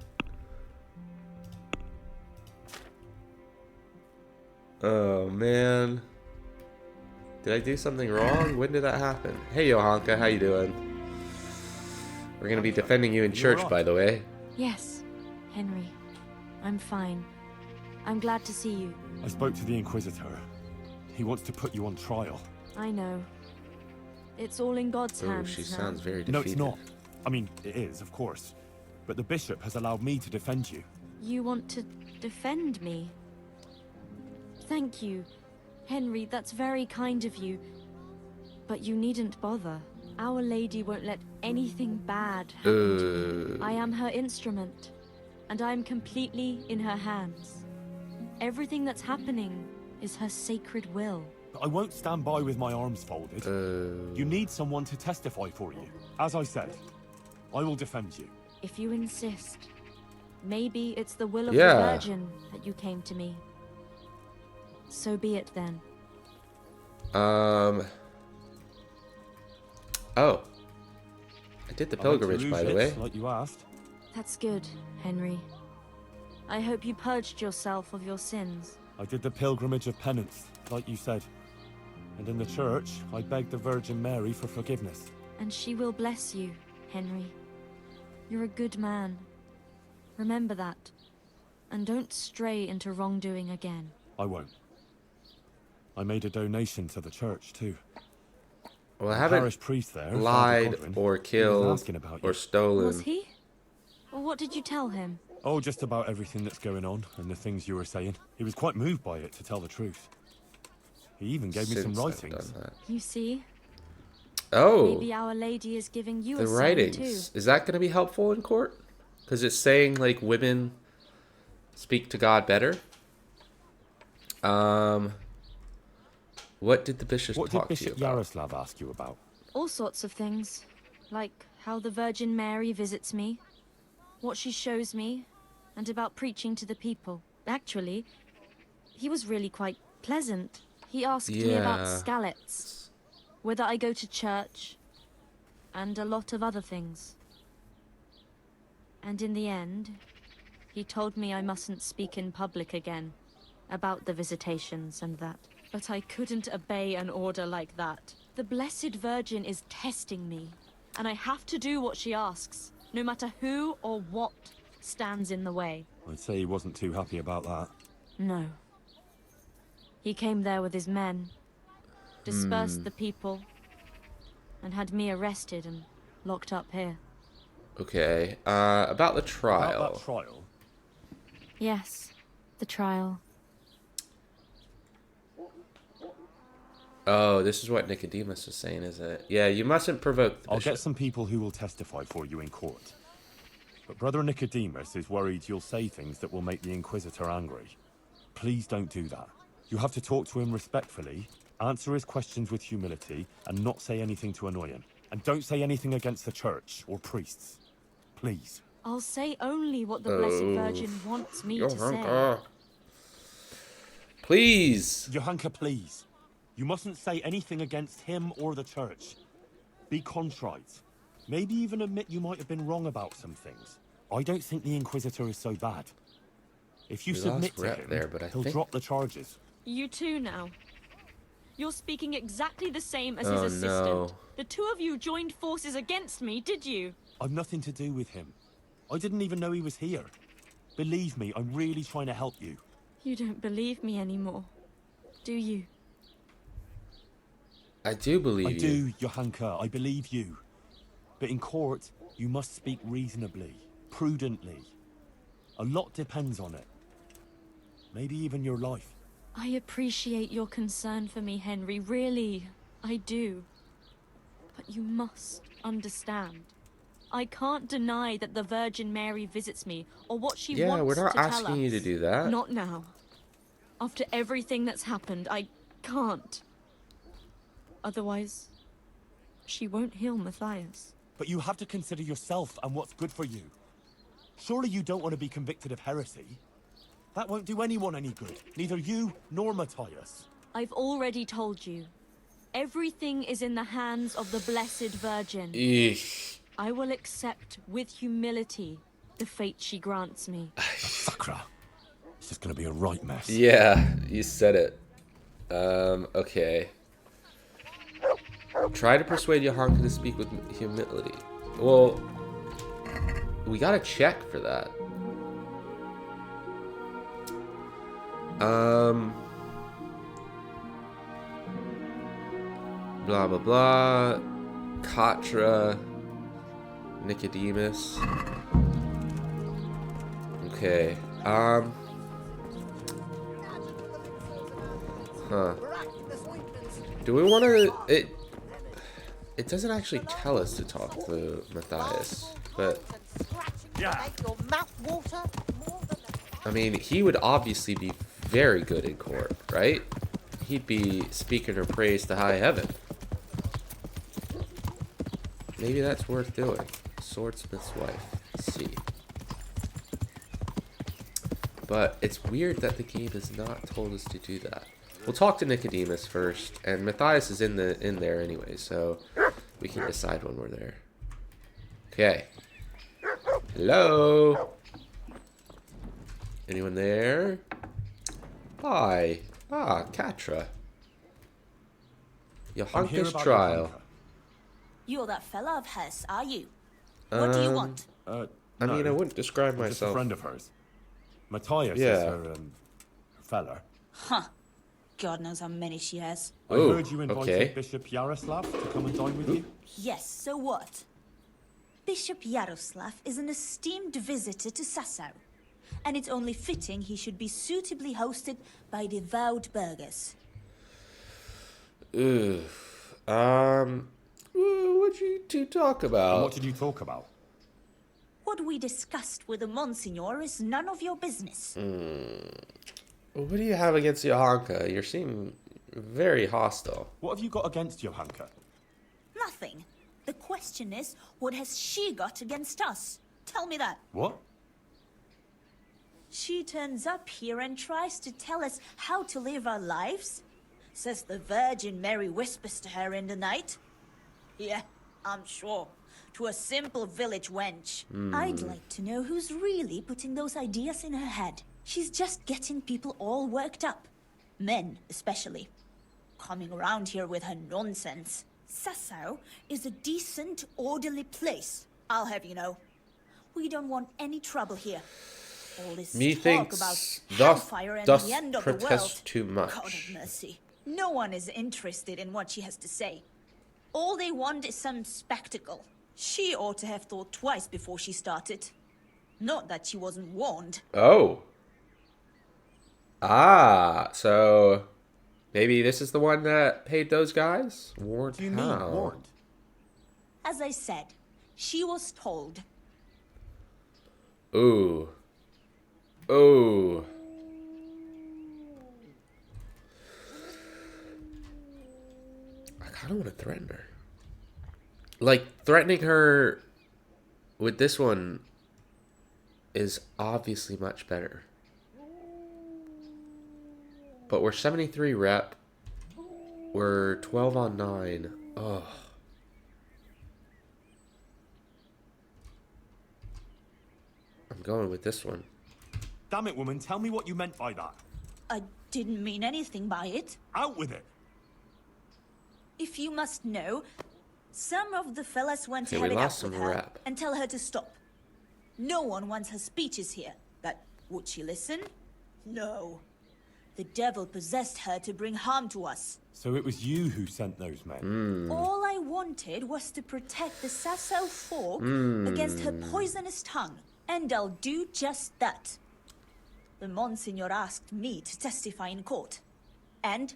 Oh, man. Did I do something wrong? When did that happen? Hey, Johanka, how you doing? We're gonna be defending you in church, by the way. Yes, Henry. I'm fine. I'm glad to see you. I spoke to the Inquisitor. He wants to put you on trial. I know. It's all in God's Oh, hands she now. sounds very defeated. No, it's not. I mean, it is, of course. But the bishop has allowed me to defend you. You want to defend me? Thank you. Henry, that's very kind of you. But you needn't bother. Our Lady won't let anything bad happen to me. I am her instrument, and I am completely in her hands. Everything that's happening is her sacred will. I won't stand by with my arms folded. You need someone to testify for you. As I said, I will defend you. If you insist, maybe it's the will of Yeah. the Virgin that you came to me. So be it then. Oh. I did the pilgrimage, by the way. Like you asked. That's good, Henry. I hope you purged yourself of your sins. I did the pilgrimage of penance, like you said. And in the church, I begged the Virgin Mary for forgiveness. And she will bless you, Henry. You're a good man. Remember that. And don't stray into wrongdoing again. I won't. I made a donation to the church, too. Well, I The haven't parish priest there, Father lied Godwin, or he was killed asking about or you. stolen. Was he? Well, what did you tell him? Oh, just about everything that's going on and the things you were saying. He was quite moved by it, to tell the truth. He even gave me some Since I've writings. done that. You see? Oh, Maybe Our Lady is giving you the a sign writings. too. Is that going to be helpful in court? Because it's saying, like, women speak to God better. What did the bishop What did talk to you Bishop about? Yaroslav ask you about? All sorts of things. Like how the Virgin Mary visits me, what she shows me, and about preaching to the people. Actually, he was really quite pleasant. He asked me about Yeah. Skalitz, whether I go to church, and a lot of other things. And in the end, he told me I mustn't speak in public again about the visitations and that. But I couldn't obey an order like that. The Blessed Virgin is testing me, and I have to do what she asks, no matter who or what stands in the way. I'd say he wasn't too happy about that. No. He came there with his men, dispersed the people, and had me arrested and locked up here. Okay, about the trial. About that trial? Yes, the trial. Oh, this is what Nicodemus was saying, isn't it? Yeah, you mustn't provoke the I'll bishop. get some people who will testify for you in court. But Brother Nicodemus is worried you'll say things that will make the Inquisitor angry. Please don't do that. You have to talk to him respectfully, answer his questions with humility, and not say anything to annoy him. And don't say anything against the church or priests. Please. I'll say only what the Blessed Virgin wants me to say. Johanka. Please. Johanka, please. You mustn't say anything against him or the church. Be contrite. Maybe even admit you might have been wrong about some things. I don't think the Inquisitor is so bad. If you submit to him, he'll drop the charges. You too now. You're speaking exactly the same as his assistant. No. The two of you joined forces against me, did you? I've nothing to do with him. I didn't even know he was here. Believe me, I'm really trying to help you. You don't believe me anymore, do you? I do believe you. I do, Johanka, I believe you. But in court, you must speak reasonably, prudently. A lot depends on it. Maybe even your life. I appreciate your concern for me, Henry, really, I do. But you must understand. I can't deny that the Virgin Mary visits me, or what she wants to tell us. Yeah, we're not asking you to do that. Not now. After everything that's happened, I can't. Otherwise, she won't heal Matthias. But you have to consider yourself and what's good for you. Surely you don't want to be convicted of heresy? That won't do anyone any good, neither you nor Matthias. I've already told you. Everything is in the hands of the Blessed Virgin. Eesh. I will accept with humility the fate she grants me. Massacre. This is going to be a right mess. Yeah, you said it. Okay. Try to persuade Johanka to speak with humility. Well, we gotta check for that. Blah blah blah. Katra. Nicodemus. Okay. Huh. Do we want to? It doesn't actually tell us to talk to Matthias, but I mean, he would obviously be very good in court, right? He'd be speaking her praise to high heaven. Maybe that's worth doing. Swordsmith's wife. Let's see. But it's weird that the game has not told us to do that. We'll talk to Nicodemus first, and Matthias is in there anyway, so we can decide when we're there. Okay. Hello? Anyone there? Hi. Ah, Katra. Johanka's trial. You're that fella of hers, are you? What do you want? I mean, I wouldn't describe myself. Just a friend of hers. Matthias is her fella. Huh. God knows how many she has. I heard you invited Bishop Yaroslav to come and dine with you. Yes, so what? Bishop Yaroslav is an esteemed visitor to Sasau, and it's only fitting he should be suitably hosted by devout burghers. What'd you two talk about? And what did you talk about? What we discussed with the Monsignor is none of your business. What do you have against Johanka? You seem very hostile. What have you got against Johanka? Nothing. The question is, what has she got against us? Tell me that. What? She turns up here and tries to tell us how to live our lives. Says the Virgin Mary whispers to her in the night. Yeah, I'm sure. To a simple village wench. I'd like to know who's really putting those ideas in her head. She's just getting people all worked up. Men, especially. Coming around here with her nonsense. Sasau is a decent, orderly place, I'll have you know. We don't want any trouble here. All this talk about hellfire and the end of the world. Too much. God of mercy. No one is interested in what she has to say. All they want is some spectacle. She ought to have thought twice before she started. Not that she wasn't warned. Oh. Ah, so maybe this is the one that paid those guys? Warned how? Do you mean warned? As I said, she was told. Ooh. Ooh. I kind of want to threaten her. Like, threatening her with this one is obviously much better. But we're 73 rep. We're 12 on 9. Oh. I'm going with this one. Damn it, woman, tell me what you meant by that. I didn't mean anything by it. Out with it. If you must know, some of the fellas want to Okay, have we it up lost with some her rep. and tell her to stop. No one wants her speeches here, but would she listen? No. The devil possessed her to bring harm to us. So it was you who sent those men? All I wanted was to protect the Sasau folk against her poisonous tongue, and I'll do just that. The Monsignor asked me to testify in court, and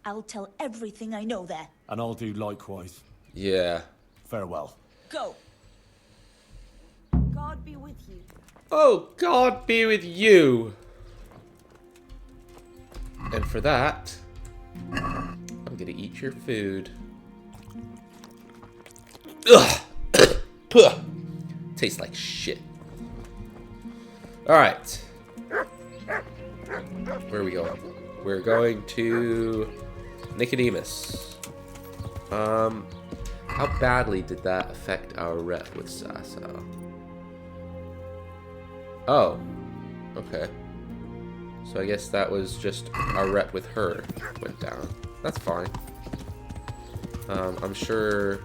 I'll tell everything I know there. And I'll do likewise. Yeah. Farewell. Go. God be with you. Oh, God be with you. And for that, I'm gonna eat your food. Ugh. Puh. Tastes like shit. Alright. Where are we going? We're going to Nicodemus. How badly did that affect our rep with Sasau? Oh. Okay. So I guess that was just our rep with her went down. That's fine. I'm sure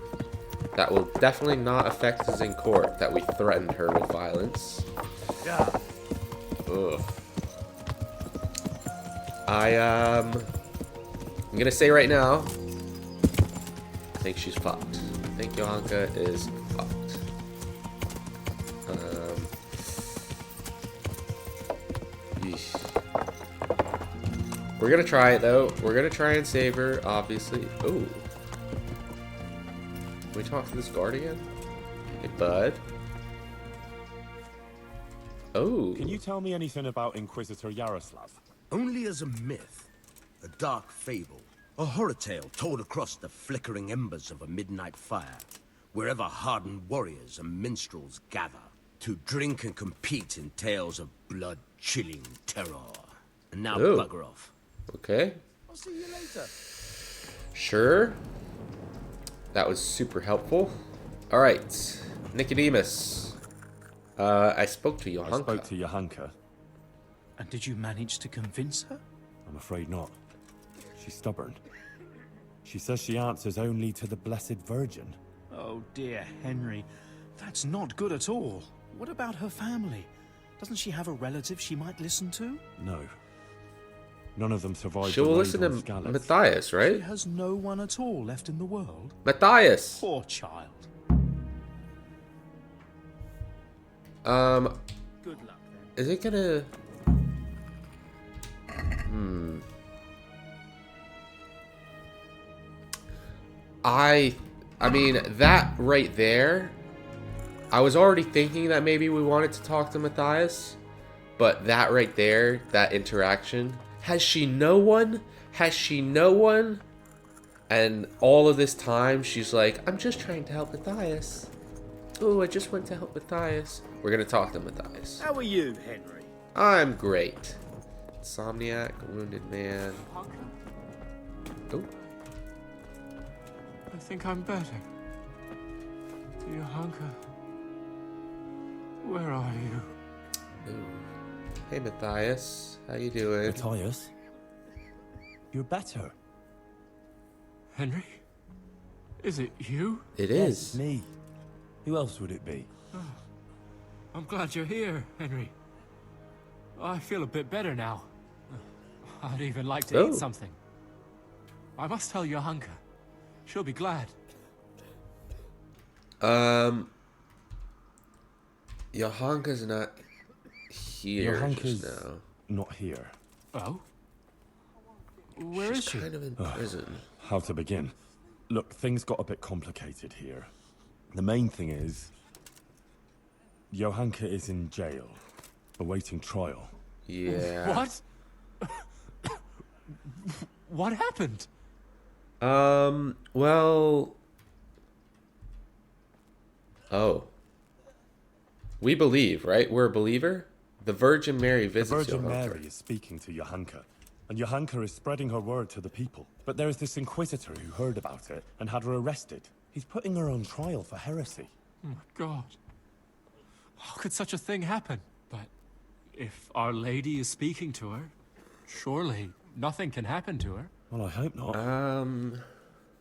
that will definitely not affect us in court that we threatened her with violence. Yeah. Ugh. I'm gonna say right now, I think she's fucked. I think Johanka is fucked. Yeesh. We're gonna try it though. We're gonna try and save her, obviously. Oh. Can we talk to this guard again? Hey, bud. Oh. Can you tell me anything about Inquisitor Yaroslav? Only as a myth, a dark fable, a horror tale told across the flickering embers of a midnight fire, wherever hardened warriors and minstrels gather to drink and compete in tales of blood-chilling terror. And now bugger off. Okay. I'll see you later. Sure. That was super helpful. All right, Nicodemus. I spoke to Johanka. I spoke to Johanka. And did you manage to convince her? I'm afraid not. She's stubborn. She says she answers only to the Blessed Virgin. Oh dear, Henry. That's not good at all. What about her family? Doesn't she have a relative she might listen to? No. None of them survived. She will listen to Skalitz. Matthias, right? She has no one at all left in the world. Matthias! Poor child. Good luck then. Is it gonna... I mean, that right there, I was already thinking that maybe we wanted to talk to Matthias, but that right there, that interaction, has she no one? Has she no one? And all of this time, she's like, I'm just trying to help Matthias. Oh, I just went to help Matthias. We're gonna talk to Matthias. How are you, Henry? I'm great. Insomniac, wounded man. Oh. I think I'm better. Johanka, where are you? Ooh. Hey, Matthias. How you doing? Matthias? You're better. Henry? Is it you? It Yes, is. it's me. Who else would it be? Oh, I'm glad you're here, Henry. I feel a bit better now. I'd even like to eat something. I must tell Johanka. She'll be glad. Johanka's not here Johanka's just now. not here. Oh? Where is she? Kind of in prison. How to begin? Look, things got a bit complicated here. The main thing is, Johanka is in jail, awaiting trial. Yeah. What? What happened? Well... Oh. We believe, right? We're a believer? The Virgin Mary visits The Virgin Johanka. Mary is speaking to Johanka, and Johanka is spreading her word to the people. But there is this inquisitor who heard about it and had her arrested. He's putting her on trial for heresy. Oh my God. How could such a thing happen? But if Our Lady is speaking to her, surely nothing can happen to her. Well, I hope not.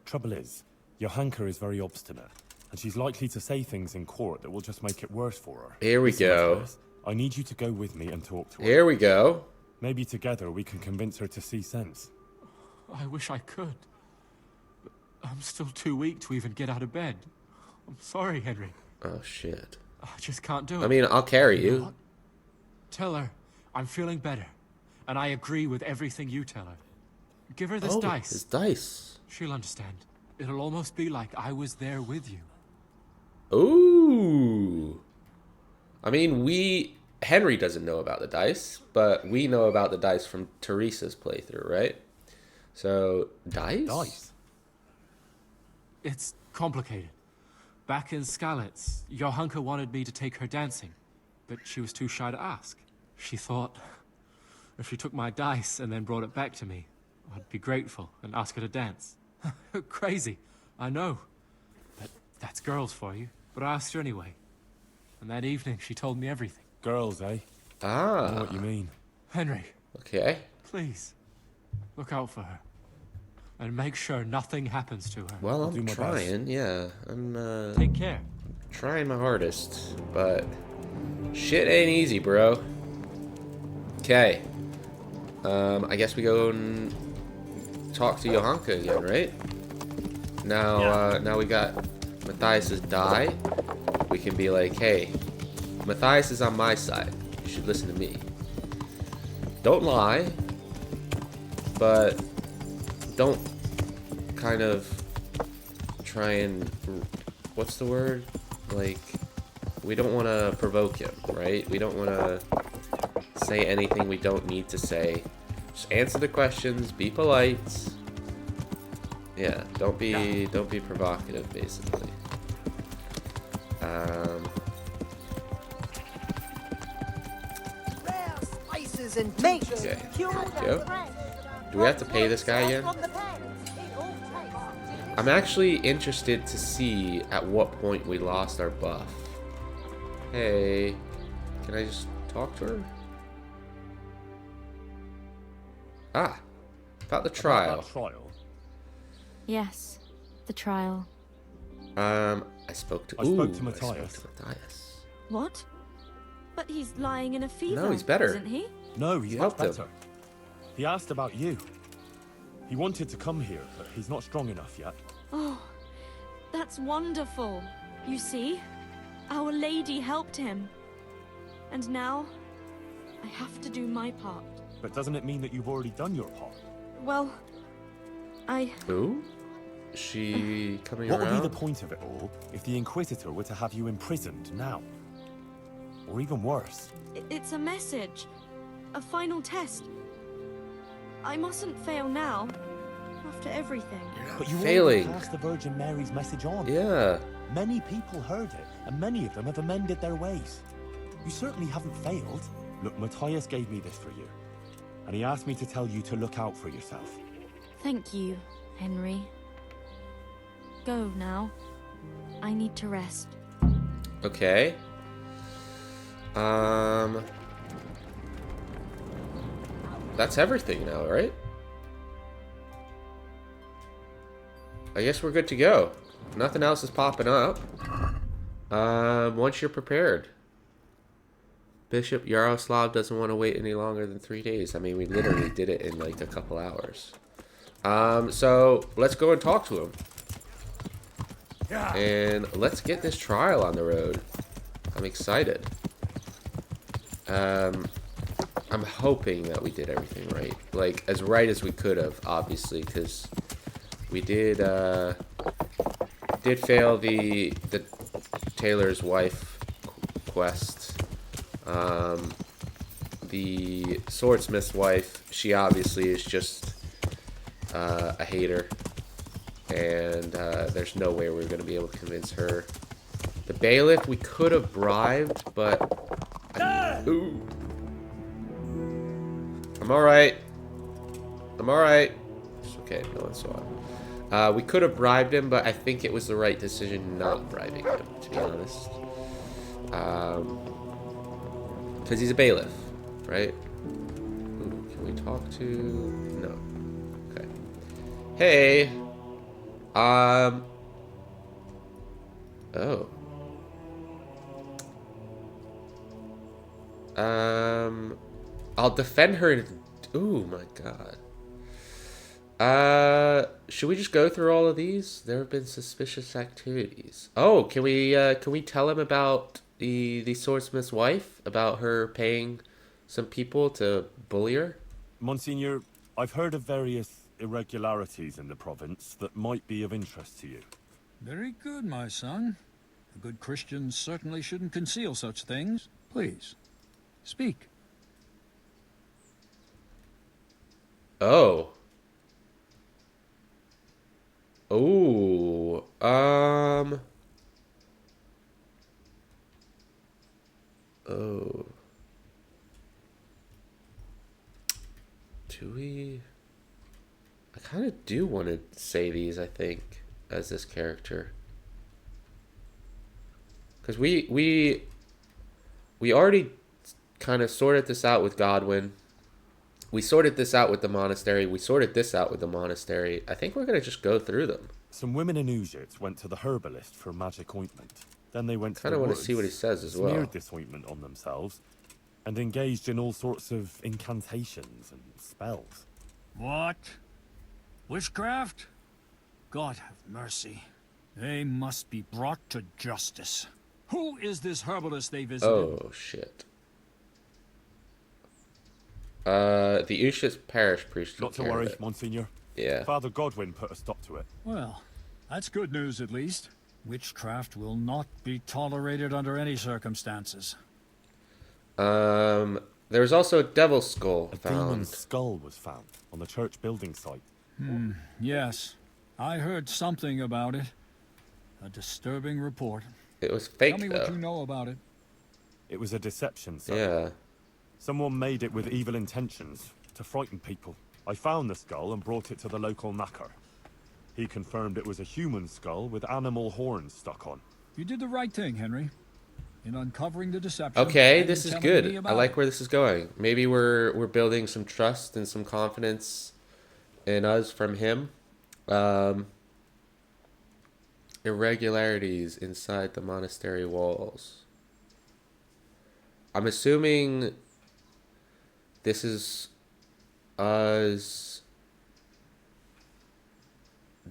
Trouble is, Johanka is very obstinate, and she's likely to say things in court that will just make it worse for her. Here we go. I need you to go with me and talk to her. Here we go. Maybe together we can convince her to see sense. I wish I could. But I'm still too weak to even get out of bed. I'm sorry, Henry. Oh, shit. I just can't do it. I mean, I'll carry You know you. what? Tell her I'm feeling better, and I agree with everything you tell her. Give her this dice. This dice. She'll understand. It'll almost be like I was there with you. Ooh. I mean, Henry doesn't know about the dice, but we know about the dice from Teresa's playthrough, right? So, dice? Dice? It's complicated. Back in Skalitz, Johanka wanted me to take her dancing, but she was too shy to ask. She thought if she took my dice and then brought it back to me, I'd be grateful and ask her to dance. Crazy, I know. But that's girls for you. But I asked her anyway. And that evening, she told me everything. Girls, eh? Ah. I know what you mean. Henry. Okay. Please, look out for her. And make sure nothing happens to her. Well, I'm trying, yeah. I'm, Take care. trying my hardest, but shit ain't easy, bro. Okay. I guess we go and talk to Johanka again, right? Now, now we got Matthias's die. We can be like, hey, Matthias is on my side. You should listen to me. Don't lie, but don't kind of try and, what's the word? Like, we don't want to provoke him, right? We don't want to say anything we don't need to say. Just answer the questions, be polite. Yeah, don't be provocative, basically. Spices and meats. Okay, there we go. Do we have to pay this guy again? I'm actually interested to see at what point we lost our buff. Hey, can I just talk to her? Ah, about the trial. About that trial? Yes, the trial. I spoke to Matthias. What? But he's lying in a fever. No, he's better. Isn't he? No, he's much helped him. better. He asked about you. He wanted to come here, but he's not strong enough yet. Oh, that's wonderful. You see, Our Lady helped him. And now, I have to do my part. But doesn't it mean that you've already done your part? Well, Who? Is she coming What around? would be the point of it all if the Inquisitor were to have you imprisoned now? Or even worse? It's a message. A final test. I mustn't fail now. After everything. But you failing. already passed the Virgin Mary's message on. Yeah. Many people heard it, and many of them have amended their ways. You certainly haven't failed. Look, Matthias gave me this for you. And he asked me to tell you to look out for yourself. Thank you, Henry. Go now. I need to rest. Okay. That's everything now, right? I guess we're good to go. Nothing else is popping up. Once you're prepared. Bishop Yaroslav doesn't want to wait any longer than 3 days. I mean, we literally did it in like a couple hours. So let's go and talk to him. And let's get this trial on the road. I'm excited. I'm hoping that we did everything right. Like, as right as we could have, obviously, because we did fail the Tailor's wife quest. The swordsmith's wife, she obviously is just a hater, and there's no way we're going to be able to convince her. The bailiff we could have bribed, but ooh. I'm alright. I'm alright. It's okay, no one saw it. We could have bribed him, but I think it was the right decision not bribing him, to be honest. Because he's a bailiff, right? Ooh, can we talk to... No. Okay. Hey! Oh. I'll defend her in... Ooh, my god. Should we just go through all of these? There have been suspicious activities. Oh, can we tell him about the swordsmith's wife? About her paying some people to bully her? Monsignor, I've heard of various irregularities in the province that might be of interest to you. Very good, my son. A good Christian certainly shouldn't conceal such things. Please, speak. Oh. Ooh. Oh. Do we... I kind of do want to say these, I think, as this character. Because we already kind of sorted this out with Godwin. We sorted this out with the monastery. We sorted this out with the monastery. I think we're going to just go through them. Some women in Uzhitz went to the herbalist for magic ointment. Then they went to kind of want to see what he says as well. Smeared this ointment on themselves and engaged in all sorts of incantations and spells. What? Witchcraft? God have mercy. They must be brought to justice. Who is this herbalist they visited? Oh, shit. The Uzhitz parish priest. Not to worry, Monsignor. Yeah. Father Godwin put a stop to it. Well, that's good news at least. Witchcraft will not be tolerated under any circumstances. There was also a devil's skull found. A demon's skull was found on the church building site. Yes. I heard something about it. A disturbing report. It was fake, Tell me what you know about it. It was a deception, sir. Yeah. Someone made it with evil intentions, to frighten people. I found the skull and brought it to the local knacker. He confirmed it was a human skull with animal horns stuck on. You did the right thing, Henry. In uncovering the deception. Okay, this is good. I like where this is going. Maybe we're building some trust and some confidence in us from him. Irregularities inside the monastery walls. I'm assuming this is us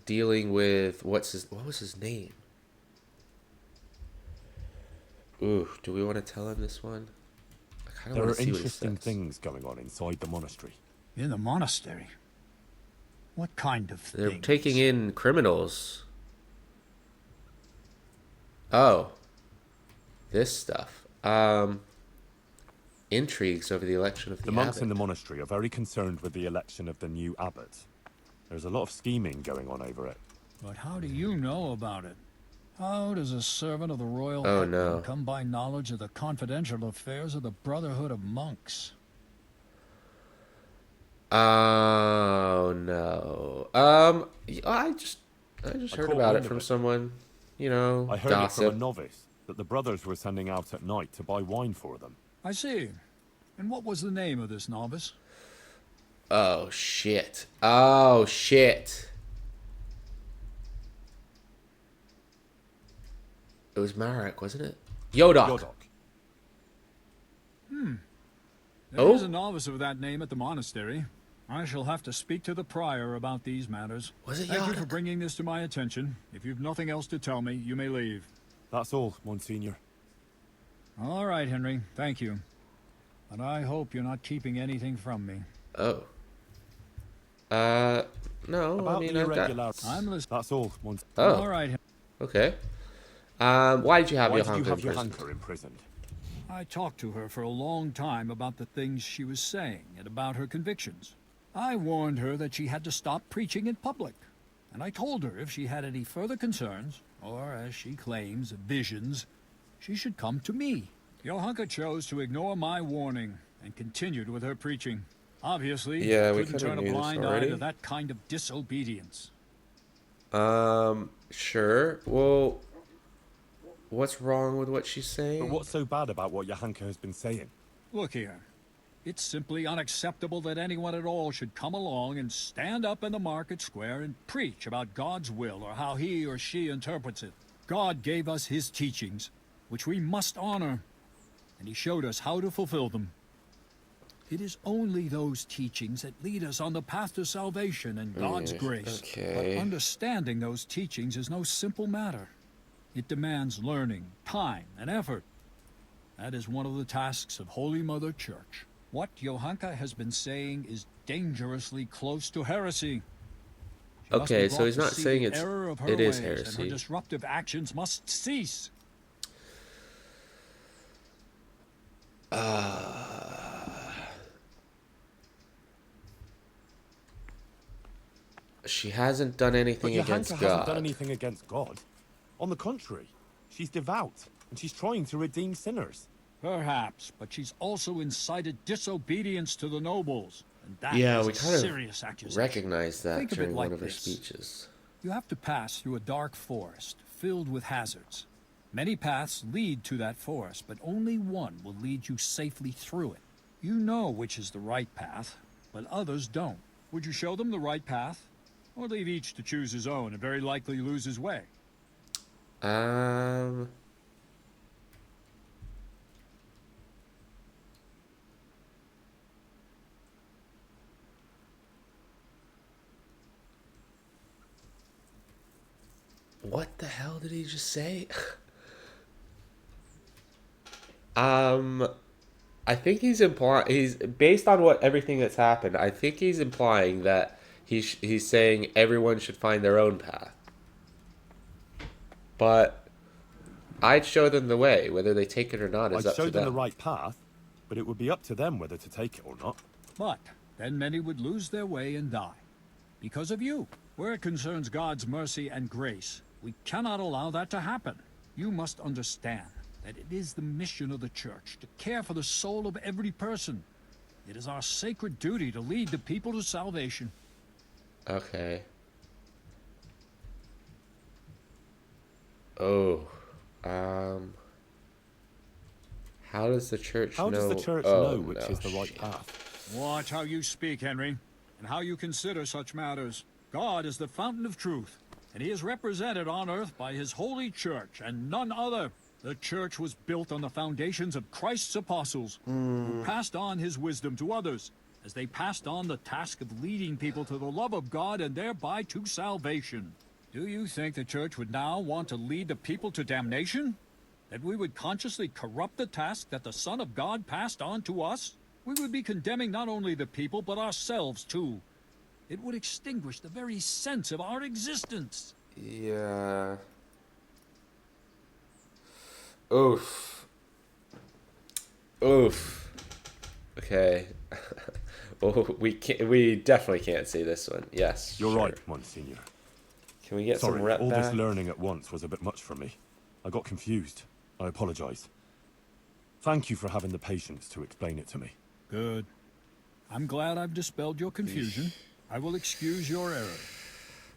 dealing with what was his name? Ooh, do we want to tell him this one? I kind of want to see what he says. There are interesting things going on inside the monastery. In the monastery? What kind of things? They're taking in criminals. Oh. This stuff. Intrigues over the election of the monks abbot. in the monastery are very concerned with the election of the new abbot. There's a lot of scheming going on over it. But how do you know about it? How does a servant of the royal come by knowledge of the confidential affairs of the Brotherhood of Monks? Oh no. I just heard about it from someone, you know, I heard it from a novice that the brothers were sending out at night to buy wine for them. I see. And what was the name of this novice? Oh shit. Oh shit. was Marek, wasn't it? Yodok. There is a novice of that name at the monastery. I shall have to speak to the prior about these matters. Was it Thank you Yodok? for bringing this to my attention. If you've nothing else to tell me, you may leave. That's all, Monsignor. All right, Henry. Thank you. But I hope you're not keeping anything from me. Oh. No, About I mean, the I've got... irregularities. I'm listening. That's all, Monsignor. Oh, All right. okay. Why did you have Why did Johanka you have imprisoned? Johanka imprisoned? I talked to her for a long time about the things she was saying and about her convictions. I warned her that she had to stop preaching in public. And I told her if she had any further concerns, or as she claims, visions, she should come to me. Johanka chose to ignore my warning and continued with her preaching. Obviously, Yeah, we couldn't kinda turn a knew this blind eye already. to that kind of disobedience. Sure. Well, what's wrong with what she's saying? But what's so bad about what Johanka has been saying? Look here. It's simply unacceptable that anyone at all should come along and stand up in the market square and preach about God's will or how he or she interprets it. God gave us his teachings, which we must honor, and he showed us how to fulfill them. It is only those teachings that lead us on the path to salvation and God's grace. okay. But understanding those teachings is no simple matter. It demands learning, time, and effort. That is one of the tasks of Holy Mother Church. What Johanka has been saying is dangerously close to heresy. She must Okay, be so brought he's to not see saying the it's- error of her it is ways, and heresy. her disruptive actions must cease. She hasn't done But anything Johanka against hasn't God. done anything against God. On the contrary, she's devout, and she's trying to redeem sinners. Perhaps, but she's also incited disobedience to the nobles. And that Yeah, is we a kind serious of accusation. recognized that Think of it during like one of her this. speeches. You have to pass through a dark forest filled with hazards. Many paths lead to that forest, but only one will lead you safely through it. You know which is the right path, but others don't. Would you show them the right path? Or leave each to choose his own and very likely lose his way? What the hell did he just say? I think he's based on what everything that's happened. I think he's implying that he's saying everyone should find their own path. But I'd show them the way, whether they take it or not is I'd up show to them them. the right path, but it would be up to them whether to take it or not. But then many would lose their way and die. Because of you. Where it concerns God's mercy and grace, we cannot allow that to happen. You must understand that it is the mission of the Church to care for the soul of every person. It is our sacred duty to lead the people to salvation. Okay. Oh. How does the church know? How does the church Oh, know which no, is the right shit. path? Watch how you speak, Henry, and how you consider such matters. God is the fountain of truth, and he is represented on earth by his holy church and none other. The church was built on the foundations of Christ's apostles, who passed on his wisdom to others, as they passed on the task of leading people to the love of God and thereby to salvation. Do you think the church would now want to lead the people to damnation? That we would consciously corrupt the task that the Son of God passed on to us? We would be condemning not only the people, but ourselves too. It would extinguish the very sense of our existence. Yeah. Oof. Oof. Okay. Well, we definitely can't see this one. Yes. You're sure. right, Monsignor. Can we get Sorry, some rep all back? this learning at once was a bit much for me. I got confused. I apologize. Thank you for having the patience to explain it to me. Good. I'm glad I've dispelled your confusion. I will excuse your error.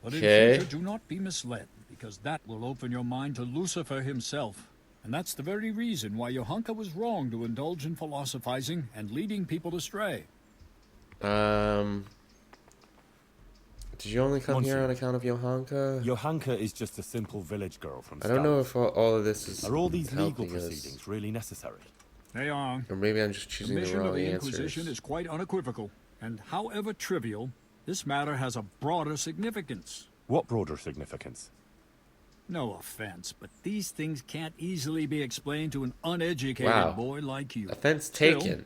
But in future, do not be misled, because that will open your mind to Lucifer himself. And that's the very reason why Johanka was wrong to indulge in philosophizing and leading people astray. Did you only come here on account of Johanka? Johanka is just a simple village girl from Skalitz. I don't know if all of this is Are all these legal proceedings us? Really necessary? They are. Or maybe I'm just choosing the wrong answers. The mission of the Inquisition is quite unequivocal, and however trivial, this matter has a broader significance. What broader significance? No offense, but these things can't easily be explained to an uneducated boy like you. Offense taken. Still,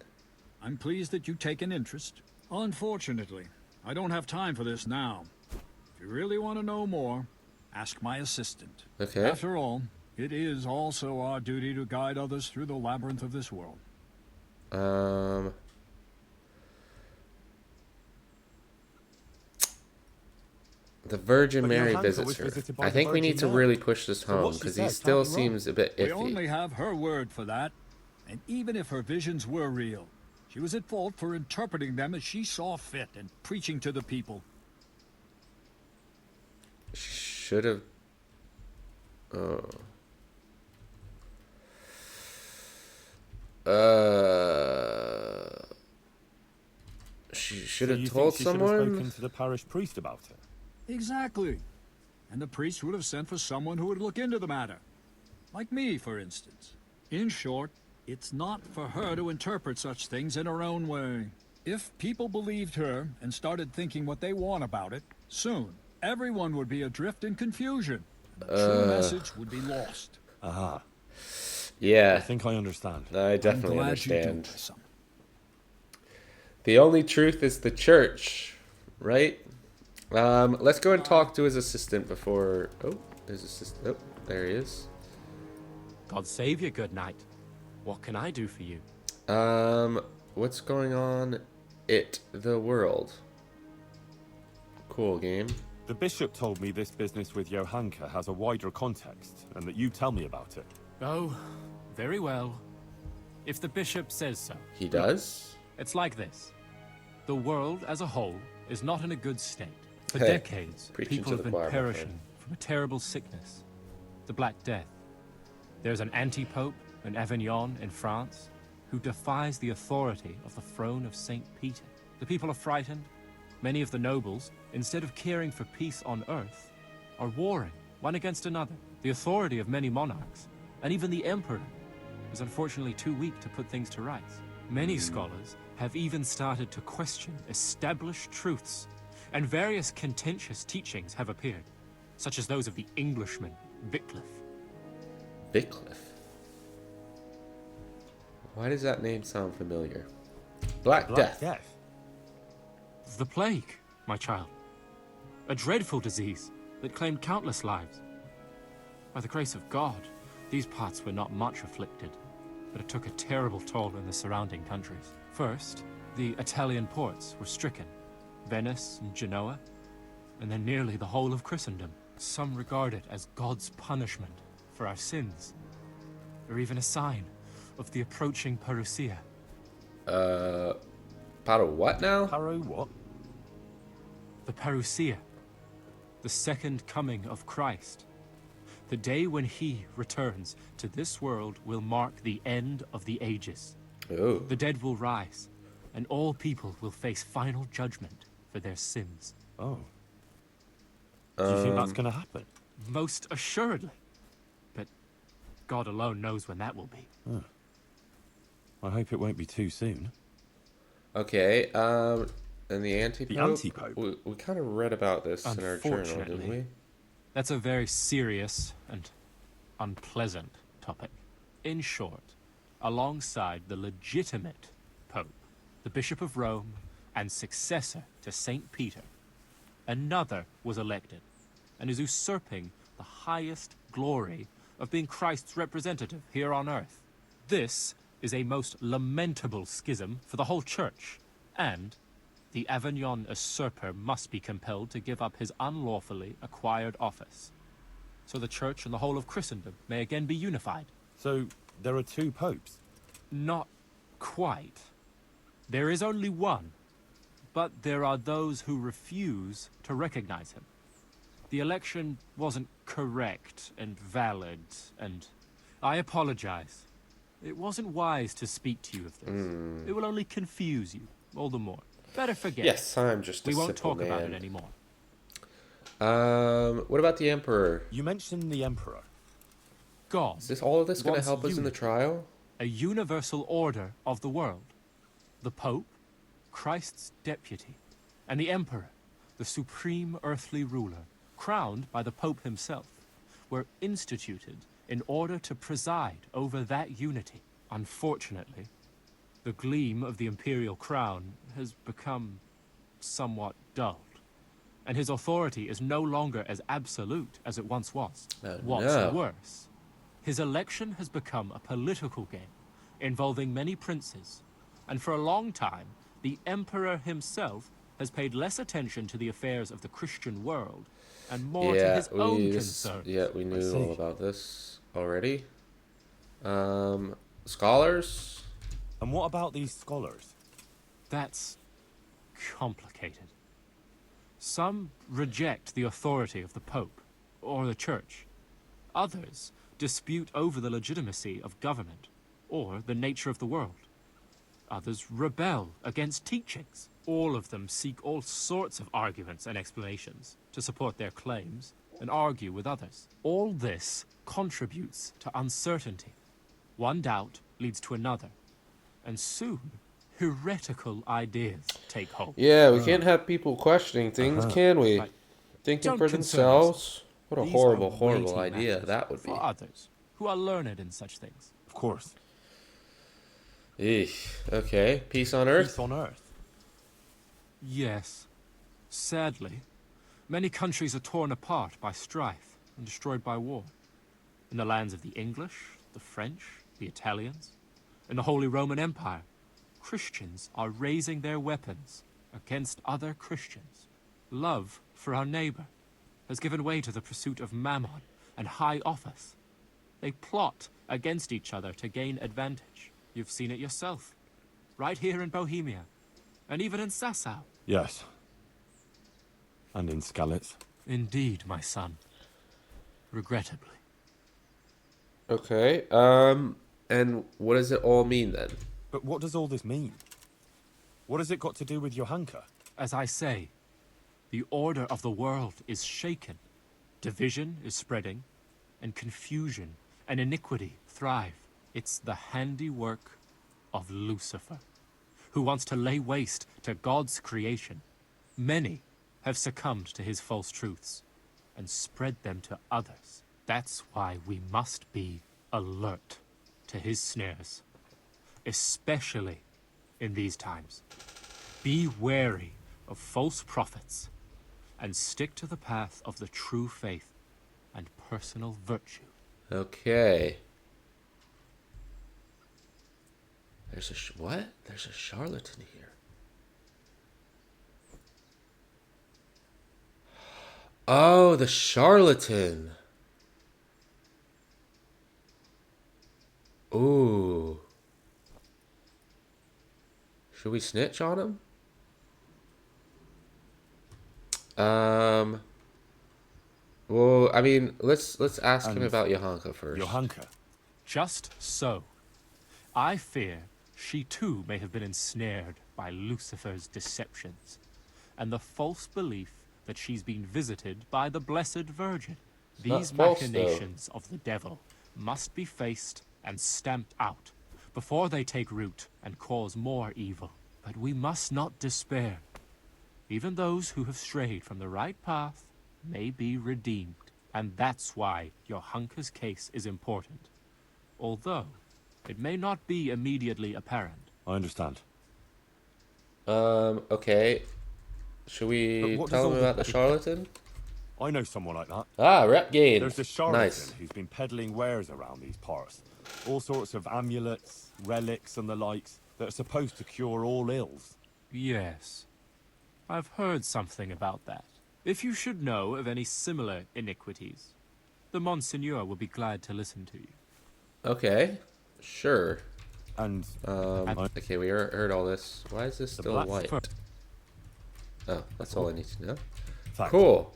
I'm pleased that you take an interest. Unfortunately, I don't have time for this now. If you really want to know more, ask my assistant. Okay. After all, it is also our duty to guide others through the labyrinth of this world. The Virgin Mary visits her. I think we need to really push this home, because he still seems a bit iffy. We only have her word for that. And even if her visions were real, she was at fault for interpreting them as she saw fit and preaching to the people. Should have... She should have told someone? Should have spoken to the parish priest about it. Exactly. And the priest would have sent for someone who would look into the matter. Like me, for instance. In short, it's not for her to interpret such things in her own way. If people believed her and started thinking what they want about it, soon everyone would be adrift in confusion. And the true message would be lost. Aha. Yeah. I think I understand. I definitely understand. The only truth is the church, right? Let's go and talk to his assistant before... Oh, his assistant... Oh, there he is. God save you, good knight. What can I do for you? What's going on at the world? Cool game. The bishop told me this business with Johanka has a wider context, and that you tell me about it. Oh, very well. If the bishop says so. He does? It's like this. The world as a whole is not in a good state. For decades, people have been perishing from a terrible sickness, the Black Death. There's an anti-pope in Avignon in France who defies the authority of the throne of St. Peter. The people are frightened. Many of the nobles, instead of caring for peace on earth, are warring one against another. The authority of many monarchs, and even the emperor, is unfortunately too weak to put things to rights. Many scholars have even started to question established truths, and various contentious teachings have appeared, such as those of the Englishman, Wycliffe. Wycliffe? Why does that name sound familiar? Black Death. The plague, my child. A dreadful disease that claimed countless lives. By the grace of God, these parts were not much afflicted, but it took a terrible toll in the surrounding countries. First, the Italian ports were stricken, Venice and Genoa, and then nearly the whole of Christendom. Some regard it as God's punishment for our sins, or even a sign of the approaching parousia. Paro what now? Paro what? The parousia, the second coming of Christ. The day when he returns to this world will mark the end of the ages. Oh. The dead will rise, and all people will face final judgment for their sins. Oh. Do you think that's going to happen? Most assuredly. But God alone knows when that will be. Oh. I hope it won't be too soon. Okay, and the anti-pope? The anti-pope? We kind of read about this in our journal, didn't we? That's a very serious and unpleasant topic. In short, alongside the legitimate Pope, the Bishop of Rome, and successor to St. Peter, another was elected and is usurping the highest glory of being Christ's representative here on earth. This is a most lamentable schism for the whole church, and the Avignon usurper must be compelled to give up his unlawfully acquired office, so the church and the whole of Christendom may again be unified. So, there are two popes? Not quite. There is only one, but there are those who refuse to recognize him. The election wasn't correct and valid, and I apologize. It wasn't wise to speak to you of this. It will only confuse you all the more. Better forget. Yes, I'm just a We won't simple talk about man. it anymore. What about the Emperor? You mentioned the Emperor. God. Is this all of this going to help us in the trial? A universal order of the world. The Pope, Christ's deputy, and the Emperor, the supreme earthly ruler, crowned by the Pope himself, were instituted in order to preside over that unity. Unfortunately, the gleam of the imperial crown has become somewhat dulled, and his authority is no longer as absolute as it once was. What's worse, his election has become a political game involving many princes, and for a long time, the Emperor himself has paid less attention to the affairs of the Christian world and more to his own concerns. Yeah, we knew all about this already. Scholars? And what about these scholars? That's complicated. Some reject the authority of the Pope or the Church. Others dispute over the legitimacy of government or the nature of the world. Others rebel against teachings. All of them seek all sorts of arguments and explanations to support their claims and argue with others. All this contributes to uncertainty. One doubt leads to another, and soon heretical ideas take hold. Yeah, we can't have people questioning things, can we? Thinking for themselves? What a horrible, horrible idea that would be. For others who are learned in such things. Of course. Eesh. Okay, peace on Earth? Peace on Earth. Yes. Sadly, many countries are torn apart by strife and destroyed by war. In the lands of the English, the French, the Italians, in the Holy Roman Empire, Christians are raising their weapons against other Christians. Love for our neighbor has given way to the pursuit of mammon and high office. They plot against each other to gain advantage. You've seen it yourself, right here in Bohemia, and even in Sasau. Yes. And in Skalitz. Indeed, my son. Regrettably. Okay, and what does it all mean then? But what does all this mean? What has it got to do with Johanka? As I say, the order of the world is shaken. Division is spreading, and confusion and iniquity thrive. It's the handiwork of Lucifer, who wants to lay waste to God's creation. Many have succumbed to his false truths and spread them to others. That's why we must be alert to his snares, especially in these times. Be wary of false prophets and stick to the path of the true faith and personal virtue. Okay. There's a what? There's a charlatan here. Oh, the charlatan. Ooh. Should we snitch on him? Well, I mean, let's ask him about Johanka first. Johanka. Just so. I fear she too may have been ensnared by Lucifer's deceptions, and the false belief that she's been visited by the Blessed Virgin. These machinations of the devil must be faced and stamped out before they take root and cause more evil. But we must not despair. Even those who have strayed from the right path may be redeemed, and that's why Johanka's case is important, although it may not be immediately apparent. I understand. Okay. Should we tell him about the charlatan? I know someone like that. Ah, rep gained. There's a charlatan Nice. who's been peddling wares around these parts. All sorts of amulets, relics, and the likes that are supposed to cure all ills. Yes. I've heard something about that. If you should know of any similar iniquities, the Monseigneur will be glad to listen to you. Okay. Sure. And, okay, we heard all this. Why is this still white? Oh, that's all I need to know. Thanks. Cool.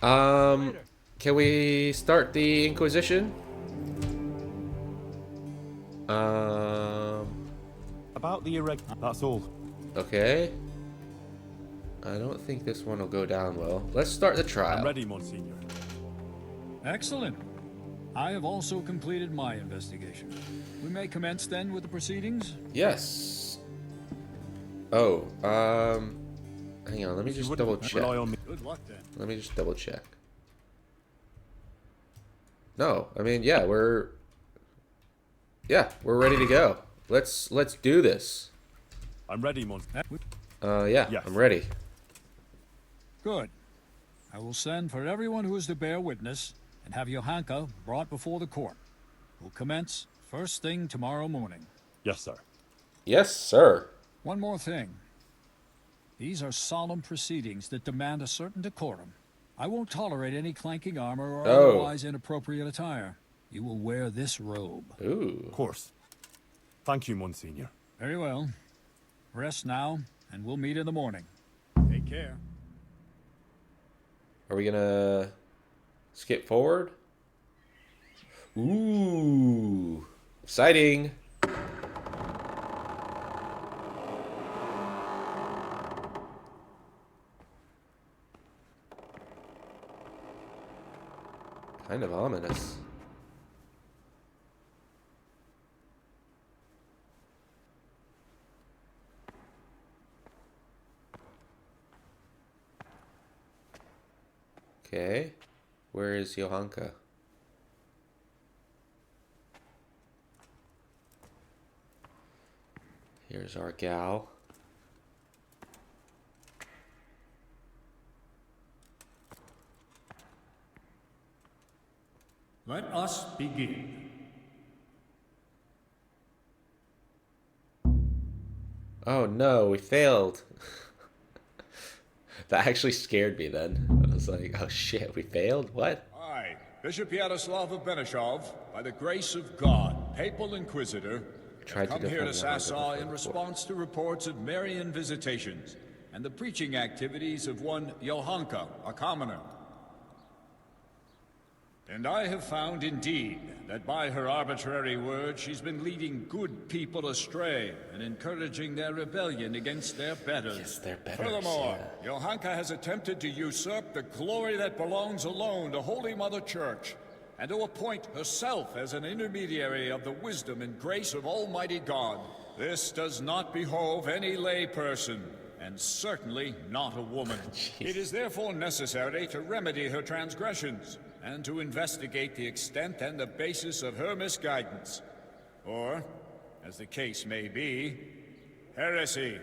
Can we start the Inquisition? About the that's all. Okay. I don't think this one will go down well. Let's start the trial. I'm ready, Monsignor. Excellent. I have also completed my investigation. We may commence then with the proceedings? Yes. Oh, hang on, let me just double check. Good luck then. Let me just double check. No, I mean, yeah, we're ready to go. Let's do this. I'm ready, Monsignor. Yeah, yes. I'm ready. Good. I will send for everyone who is to bear witness and have Johanka brought before the court. We'll commence first thing tomorrow morning. Yes, sir. Yes, sir. One more thing. These are solemn proceedings that demand a certain decorum. I won't tolerate any clanking armor or otherwise inappropriate attire. You will wear this robe. Ooh. Of course. Thank you, Monsignor. Very well. Rest now, and we'll meet in the morning. Take care. Are we gonna skip forward? Ooh. Exciting. Kind of ominous. Okay, where is Johanka? Here's our gal. Let us begin. Oh no, we failed. That actually scared me then. I was like, oh shit, we failed? What? I, Bishop Yaroslav of Benishov, by the grace of God, Papal Inquisitor, have come here to Sasau in response to reports of Marian visitations and the preaching activities of one Johanka, a commoner. And I have found, indeed, that by her arbitrary words she's been leading good people astray and encouraging their rebellion against their betters. Yes, their betters. Furthermore, Johanka has attempted to usurp the glory that belongs alone to Holy Mother Church, and to appoint herself as an intermediary of the wisdom and grace of Almighty God. This does not behove any lay person, and certainly not a woman. It is therefore necessary to remedy her transgressions, and to investigate the extent and the basis of her misguidance. Or, as the case may be, heresy.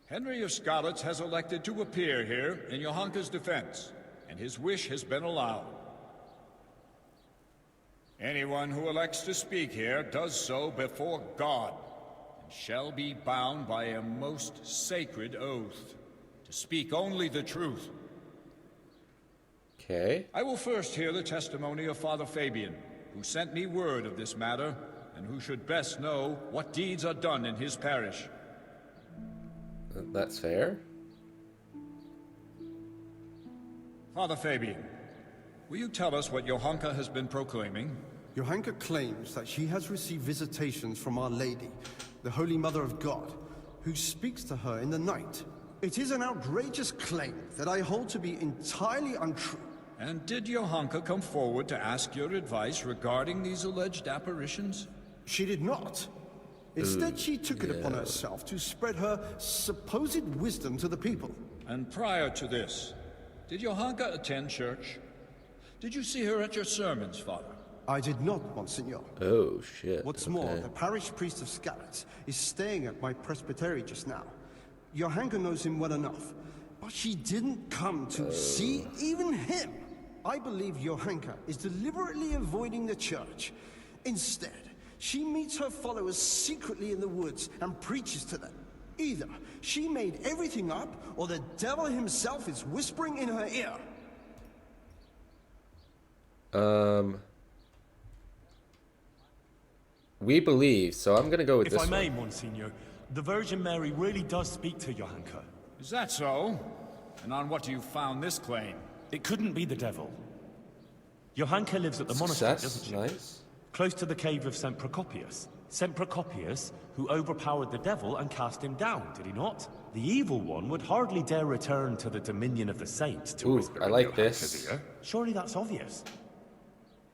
Henry of Skalitz has elected to appear here in Johanka's defense, and his wish has been allowed. Anyone who elects to speak here does so before God, and shall be bound by a most sacred oath, to speak only the truth. Okay. I will first hear the testimony of Father Fabian, who sent me word of this matter, and who should best know what deeds are done in his parish. That's fair. Father Fabian, will you tell us what Johanka has been proclaiming? Johanka claims that she has received visitations from Our Lady, the Holy Mother of God, who speaks to her in the night. It is an outrageous claim that I hold to be entirely untrue. And did Johanka come forward to ask your advice regarding these alleged apparitions? She did not. Instead, she took it upon herself to spread her supposed wisdom to the people. And prior to this, did Johanka attend church? Did you see her at your sermons, Father? I did not, Monsignor. Oh, shit. What's more, the parish priest of Skalitz is staying at my presbytery just now. Johanka knows him well enough, but she didn't come to see even him. I believe Johanka is deliberately avoiding the church. Instead, she meets her followers secretly in the woods and preaches to them. Either she made everything up, or the devil himself is whispering in her ear. We believe, so I'm gonna go with this one. If I may, Monsignor, the Virgin Mary really does speak to Johanka. Is that so? And on what do you found this claim? It couldn't be the devil. Johanka lives at the monastery, doesn't she? Nice. Close to the cave of St. Procopius. Saint Procopius, who overpowered the devil and cast him down, did he not? The evil one would hardly dare return to the dominion of the saints to whisper I like this. ear. Surely that's obvious.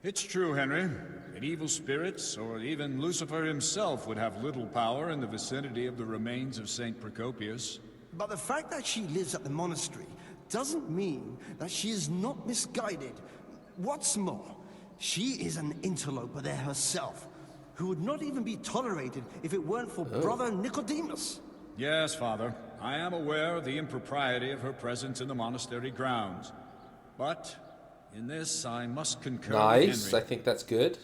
It's true, Henry. That evil spirits, or even Lucifer himself, would have little power in the vicinity of the remains of Saint Procopius. But the fact that she lives at the monastery doesn't mean that she is not misguided. What's more, she is an interloper there herself, who would not even be tolerated if it weren't for Brother Nicodemus. Yes, Father. I am aware of the impropriety of her presence in the monastery grounds. But in this, I must concur with Nice, Henry. I think that's good.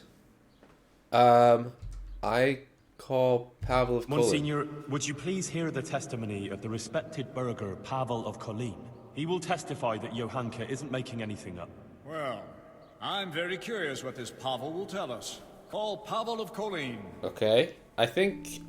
I call Pavel of Kolin. Monsignor, would you please hear the testimony of the respected burgher Pavel of Kolin? He will testify that Johanka isn't making anything up. Well, I'm very curious what this Pavel will tell us. Call Pavel of Kolin. Okay, I think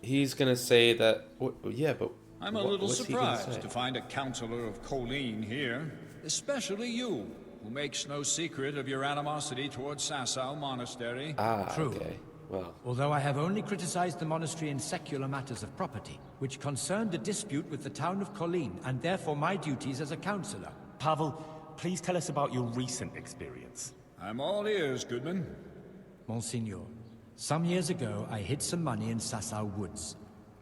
he's gonna say that. Yeah, but I'm a little surprised to find a counselor of Kolin here, especially you, who makes no secret of your animosity towards Sasau Monastery. True. Okay. Well, although I have only criticized the monastery in secular matters of property, which concerned a dispute with the town of Kolin, and therefore my duties as a counselor. Pavel, please tell us about your recent experience. I'm all ears, Goodman. Monsignor, some years ago I hid some money in Sasau woods.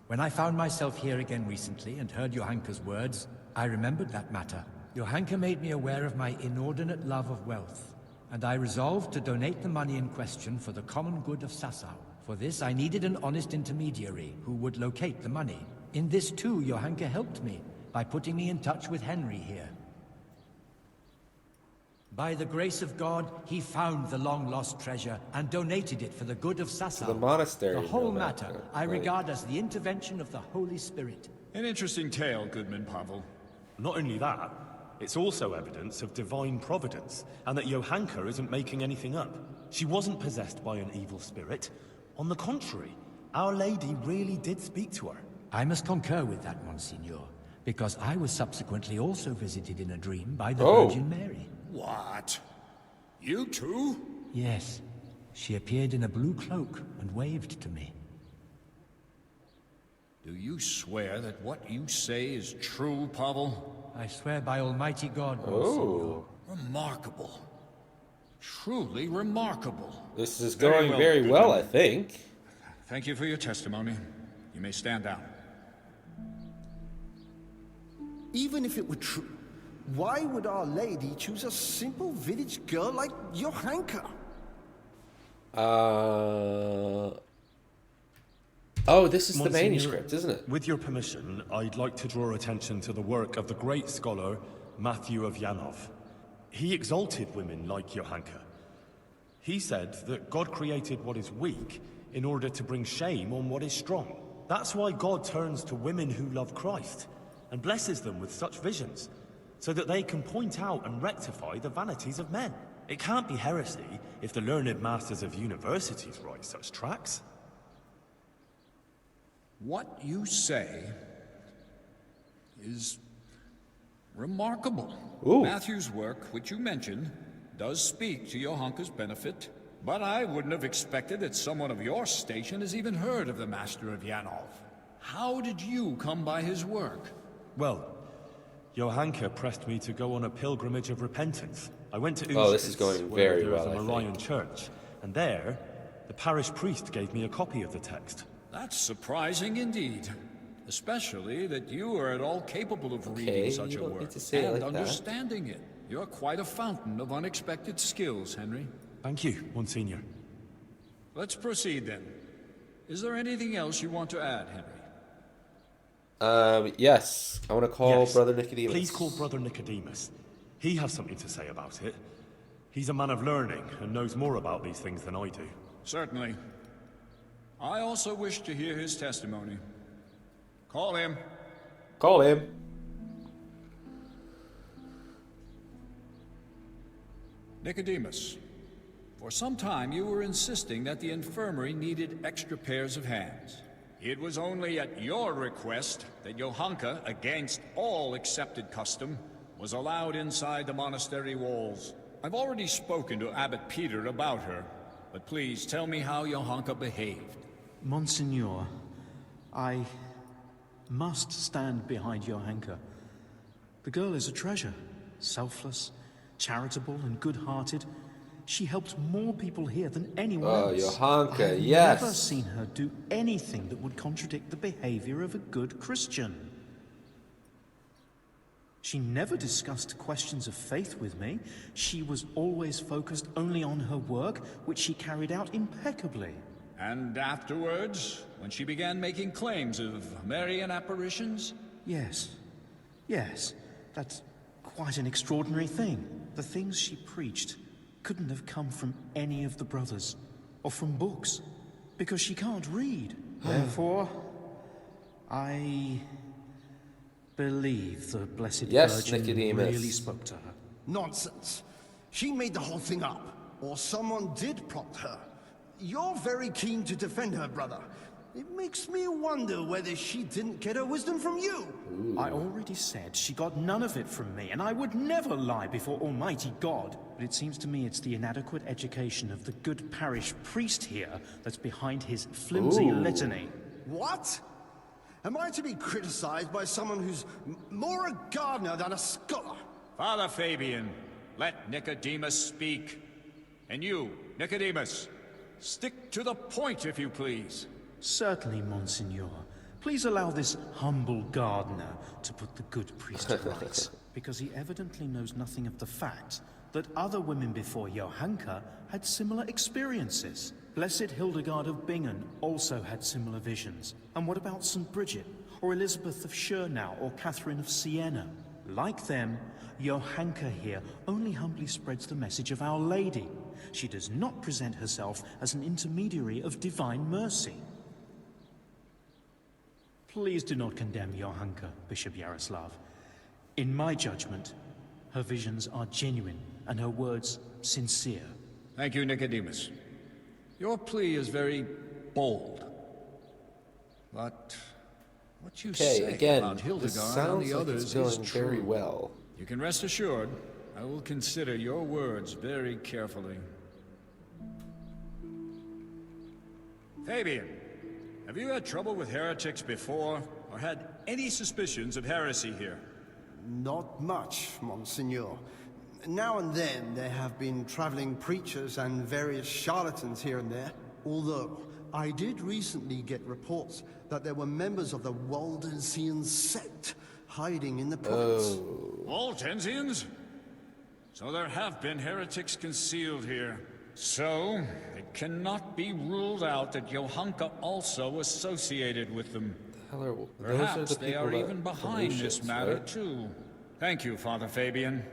When I found myself here again recently and heard Johanka's words, I remembered that matter. Johanka made me aware of my inordinate love of wealth, and I resolved to donate the money in question for the common good of Sasau. For this, I needed an honest intermediary who would locate the money. In this too, Johanka helped me by putting me in touch with Henry here. By the grace of God, he found the long-lost treasure and donated it for the good of Sasau. to the monastery. The whole matter I regard as the intervention of the Holy Spirit. An interesting tale, Goodman Pavel. Not only that, it's also evidence of divine providence, and that Johanka isn't making anything up. She wasn't possessed by an evil spirit. On the contrary, Our Lady really did speak to her. I must concur with that, Monsignor, because I was subsequently also visited in a dream by the Virgin Mary. What? You too? Yes. She appeared in a blue cloak and waved to me. Do you swear that what you say is true, Pavel? I swear by Almighty God, Monsignor. Remarkable. Truly remarkable. This is going very well, I think. Thank you for your testimony. You may stand down. Even if it were true, why would Our Lady choose a simple village girl like Johanka? Oh, this is the Monsignor, manuscript, isn't it? With your permission, I'd like to draw attention to the work of the great scholar Matthew of Yanov. He exalted women like Johanka. He said that God created what is weak in order to bring shame on what is strong. That's why God turns to women who love Christ and blesses them with such visions, so that they can point out and rectify the vanities of men. It can't be heresy if the learned masters of universities write such tracts. What you say is remarkable. Matthew's work, which you mentioned, does speak to Johanka's benefit, but I wouldn't have expected that someone of your station has even heard of the Master of Yanov. How did you come by his work? Well, Johanka pressed me to go on a pilgrimage of repentance. I went to this is going very well, a Marian church, and there, the parish priest gave me a copy of the text. That's surprising indeed. Especially that you are at all capable of reading such a work and understanding it. You're quite a fountain of unexpected skills, Henry. Thank you, Monsignor. Let's proceed then. Is there anything else you want to add, Henry? Yes. I want to call Brother Nicodemus. Please call Brother Nicodemus. He has something to say about it. He's a man of learning and knows more about these things than I do. Certainly. I also wish to hear his testimony. Call him. Call him. Nicodemus, for some time you were insisting that the infirmary needed extra pairs of hands. It was only at your request that Johanka, against all accepted custom, was allowed inside the monastery walls. I've already spoken to Abbot Peter about her. but please tell me how Johanka behaved. Monsignor, I must stand behind Johanka. The girl is a treasure. Selfless, charitable, and good-hearted. She helped more people here than anyone else. Johanka, I've never seen her do anything that would contradict the behavior of a good Christian. She never discussed questions of faith with me. She was always focused only on her work, which she carried out impeccably. And afterwards, when she began making claims of Marian apparitions? Yes. Yes. That's quite an extraordinary thing. The things she preached couldn't have come from any of the brothers, or from books, because she can't read. Therefore, I believe the Blessed Virgin Nicodemus really spoke to her. Nonsense. She made the whole thing up, or someone did prompt her. You're very keen to defend her, brother. It makes me wonder whether she didn't get her wisdom from you. Ooh. I already said she got none of it from me, and I would never lie before Almighty God. But it seems to me it's the inadequate education of the good parish priest here that's behind his flimsy litany. What? Am I to be criticized by someone who's more a gardener than a scholar? Father Fabian, let Nicodemus speak. And you, Nicodemus, stick to the point, if you please. Certainly, Monsignor. Please allow this humble gardener to put the good priest to rights, because he evidently knows nothing of the fact that other women before Johanka had similar experiences. Blessed Hildegard of Bingen also had similar visions. And what about St. Bridget, or Elizabeth of Schurnau, or Catherine of Siena? Like them, Johanka here only humbly spreads the message of Our Lady. She does not present herself as an intermediary of divine mercy. Please do not condemn Johanka, Bishop Yaroslav. In my judgment, her visions are genuine and her words sincere. Thank you, Nicodemus. Your plea is very bold. But what you say about Hildegard and the others is true. Very well. You can rest assured, I will consider your words very carefully. Fabian, have you had trouble with heretics before, or had any suspicions of heresy here? Not much, Monsignor. Now and then there have been traveling preachers and various charlatans here and there. Although, I did recently get reports that there were members of the Waldensian sect hiding in the province. Waldensians? So there have been heretics concealed here. So, it cannot be ruled out that Johanka also associated with them. Perhaps they are even behind this matter, too. Thank you, Father Fabian.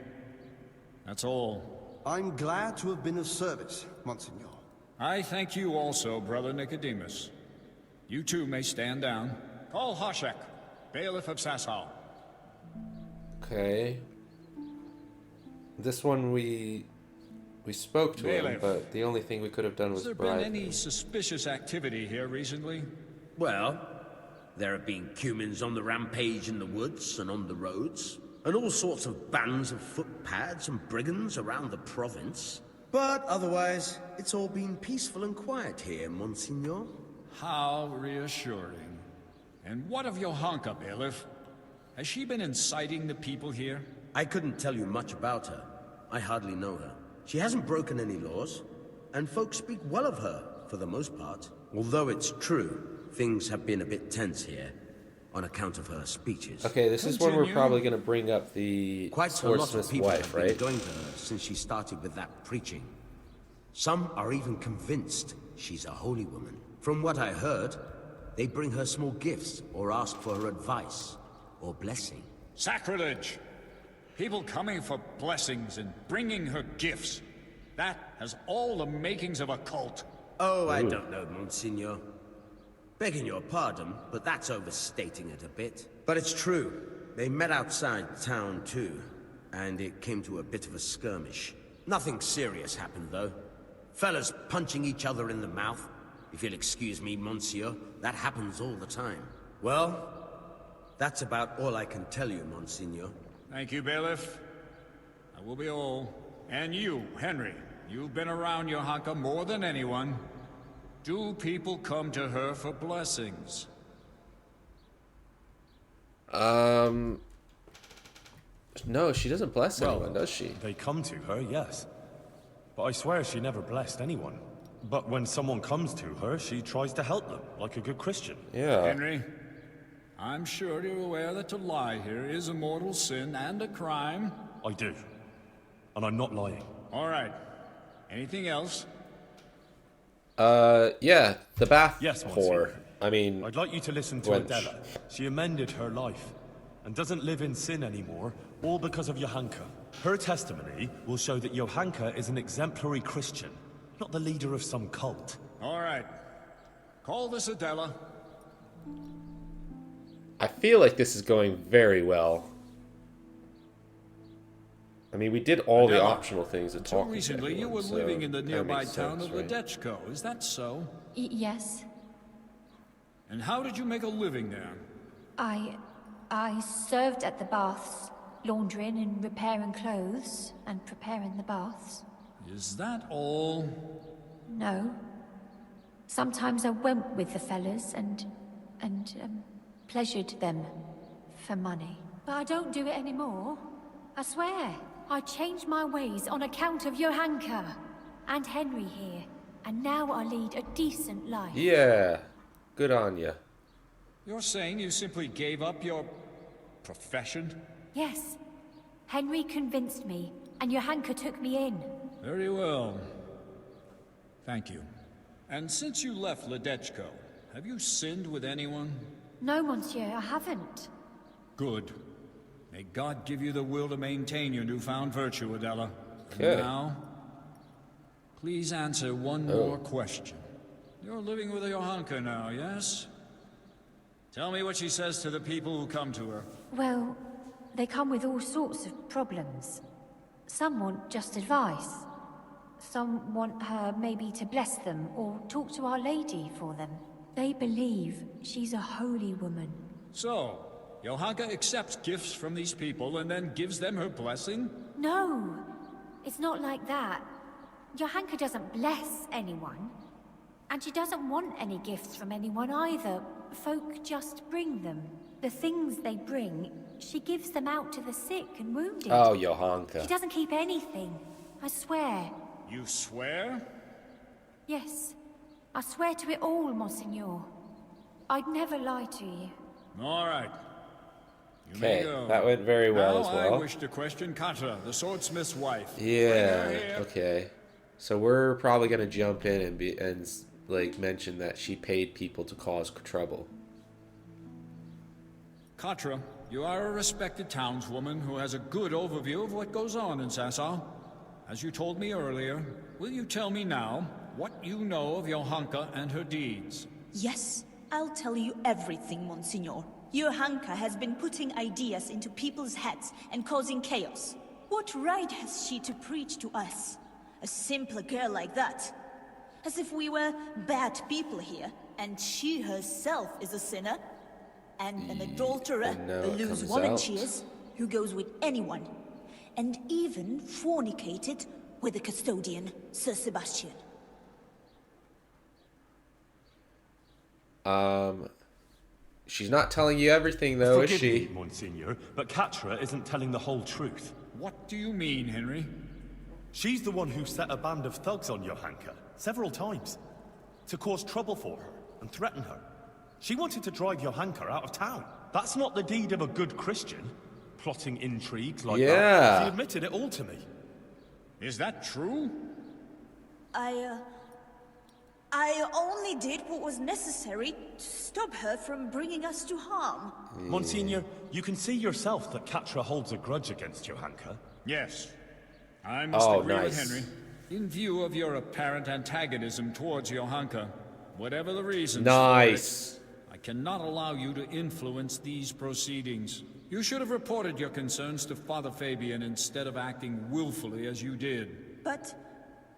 That's all. I'm glad to have been of service, Monsignor. I thank you also, Brother Nicodemus. You too may stand down. Call Hoshek, Bailiff of Sasau. Okay. This one we spoke to him, but the only thing we could have done was bribe him. Has there been any suspicious activity here recently? Well, there have been Cumans on the rampage in the woods and on the roads, and all sorts of bands of footpads and brigands around the province. But otherwise, it's all been peaceful and quiet here, Monsignor. How reassuring. And what of Johanka, Bailiff? Has she been inciting the people here? I couldn't tell you much about her. I hardly know her. She hasn't broken any laws, and folks speak well of her, for the most part. Although it's true, things have been a bit tense here, on account of her speeches. Okay, this is when we're probably going to bring up the Quite a lot of people wife, have been right? going to her since she started with that preaching. Some are even convinced she's a holy woman. From what I heard, they bring her small gifts or ask for her advice or blessing. Sacrilege! People coming for blessings and bringing her gifts. That has all the makings of a cult. Oh, I don't know, Monsignor. Begging your pardon, but that's overstating it a bit. But it's true. They met outside town, too. And it came to a bit of a skirmish. Nothing serious happened, though. Fellas punching each other in the mouth. If you'll excuse me, Monsieur, that happens all the time. Well, that's about all I can tell you, Monsignor. Thank you, Bailiff. I will be all. And you, Henry, you've been around Johanka more than anyone. Do people come to her for blessings? No, she doesn't bless anyone, does she? They come to her, yes. But I swear she never blessed anyone. But when someone comes to her, she tries to help them, like a good Christian. Yeah. Henry, I'm sure you're aware that to lie here is a mortal sin and a crime. I do. And I'm not lying. All right. Anything else? Yeah, the bath yes, whore. I mean, I'd like you to listen to Adela. She amended her life and doesn't live in sin anymore, all because of Johanka. Her testimony will show that Johanka is an exemplary Christian, not the leader of some cult. All right. Call this Adela. I feel like this is going very well. I mean, we did all the optional things to talk. Recently, you were living in the nearby town of Ledechko. Is that so? Yes. And how did you make a living there? I served at the baths, laundering and repairing clothes and preparing the baths. Is that all? No. Sometimes I went with the fellas and pleasured them for money. But I don't do it anymore. I swear. I changed my ways on account of Johanka and Henry here, and now I lead a decent life. Yeah, good on ya. You're saying you simply gave up your profession? Yes. Henry convinced me, and Johanka took me in. Very well. Thank you. And since you left Ledechko, have you sinned with anyone? No, monsieur, I haven't. Good. May God give you the will to maintain your newfound virtue, Adela. Okay. And now, please answer one more question. You're living with Johanka now, yes? Tell me what she says to the people who come to her. Well, they come with all sorts of problems. Some want just advice. Some want her maybe to bless them or talk to Our Lady for them. They believe she's a holy woman. So, Johanka accepts gifts from these people and then gives them her blessing? No, it's not like that. Johanka doesn't bless anyone. And she doesn't want any gifts from anyone either. Folk just bring them. The things they bring, she gives them out to the sick and wounded. Oh, Johanka. She doesn't keep anything. I swear. You swear? Yes. I swear to it all, Monseigneur. I'd never lie to you. All right. Okay, that went very well as well. I wish to question Katra, the swordsmith's wife. Yeah. Okay. So we're probably gonna jump in and like mention that she paid people to cause trouble. Katra, you are a respected townswoman who has a good overview of what goes on in Sasau. As you told me earlier, will you tell me now what you know of Johanka and her deeds? Yes, I'll tell you everything, Monsignor. Johanka has been putting ideas into people's heads and causing chaos. What right has she to preach to us? A simple girl like that? As if we were bad people here, and she herself is a sinner? And an adulterer, a loose woman she is, who goes with anyone. And even fornicated with the custodian, Sir Sebastian. She's not telling you everything, though, is she? Forgive me, Monsignor, but Katra isn't telling the whole truth. What do you mean, Henry? She's the one who set a band of thugs on Johanka, several times, to cause trouble for her and threaten her. She wanted to drive Johanka out of town. That's not the deed of a good Christian, plotting intrigues like that. She admitted it all to me. Is that true? I only did what was necessary to stop her from bringing us to harm. Monsignor, you can see yourself that Katra holds a grudge against Johanka. Yes. I must agree with Henry. In view of your apparent antagonism towards Johanka, whatever the reasons for it, I cannot allow you to influence these proceedings. You should have reported your concerns to Father Fabian instead of acting willfully as you did. But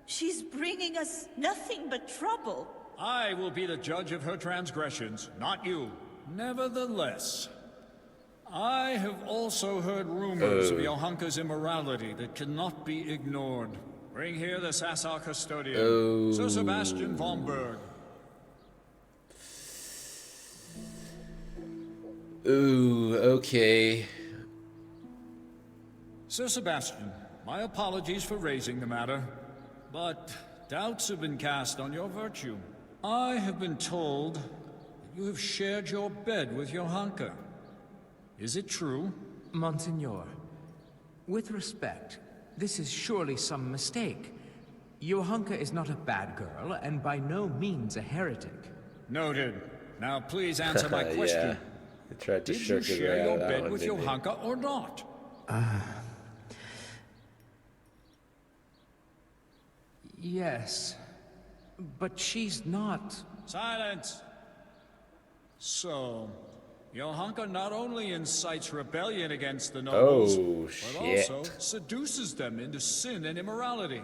she's bringing us nothing but trouble. I will be the judge of her transgressions, not you. Nevertheless, I have also heard rumors of Johanka's immorality that cannot be ignored. Bring here the Sasau custodian, Sir Sebastian von Berg. Ooh, okay. Sir Sebastian, my apologies for raising the matter, but doubts have been cast on your virtue. I have been told that you have shared your bed with Johanka. Is it true? Monsignor, with respect, this is surely some mistake. Johanka is not a bad girl, and by no means a heretic. Noted. Now please answer my question. Yeah. I tried to Did you share your bed with Johanka or not? Yes. But she's not... Silence! So, Johanka not only incites rebellion against the nobles, but also seduces them into sin and immorality.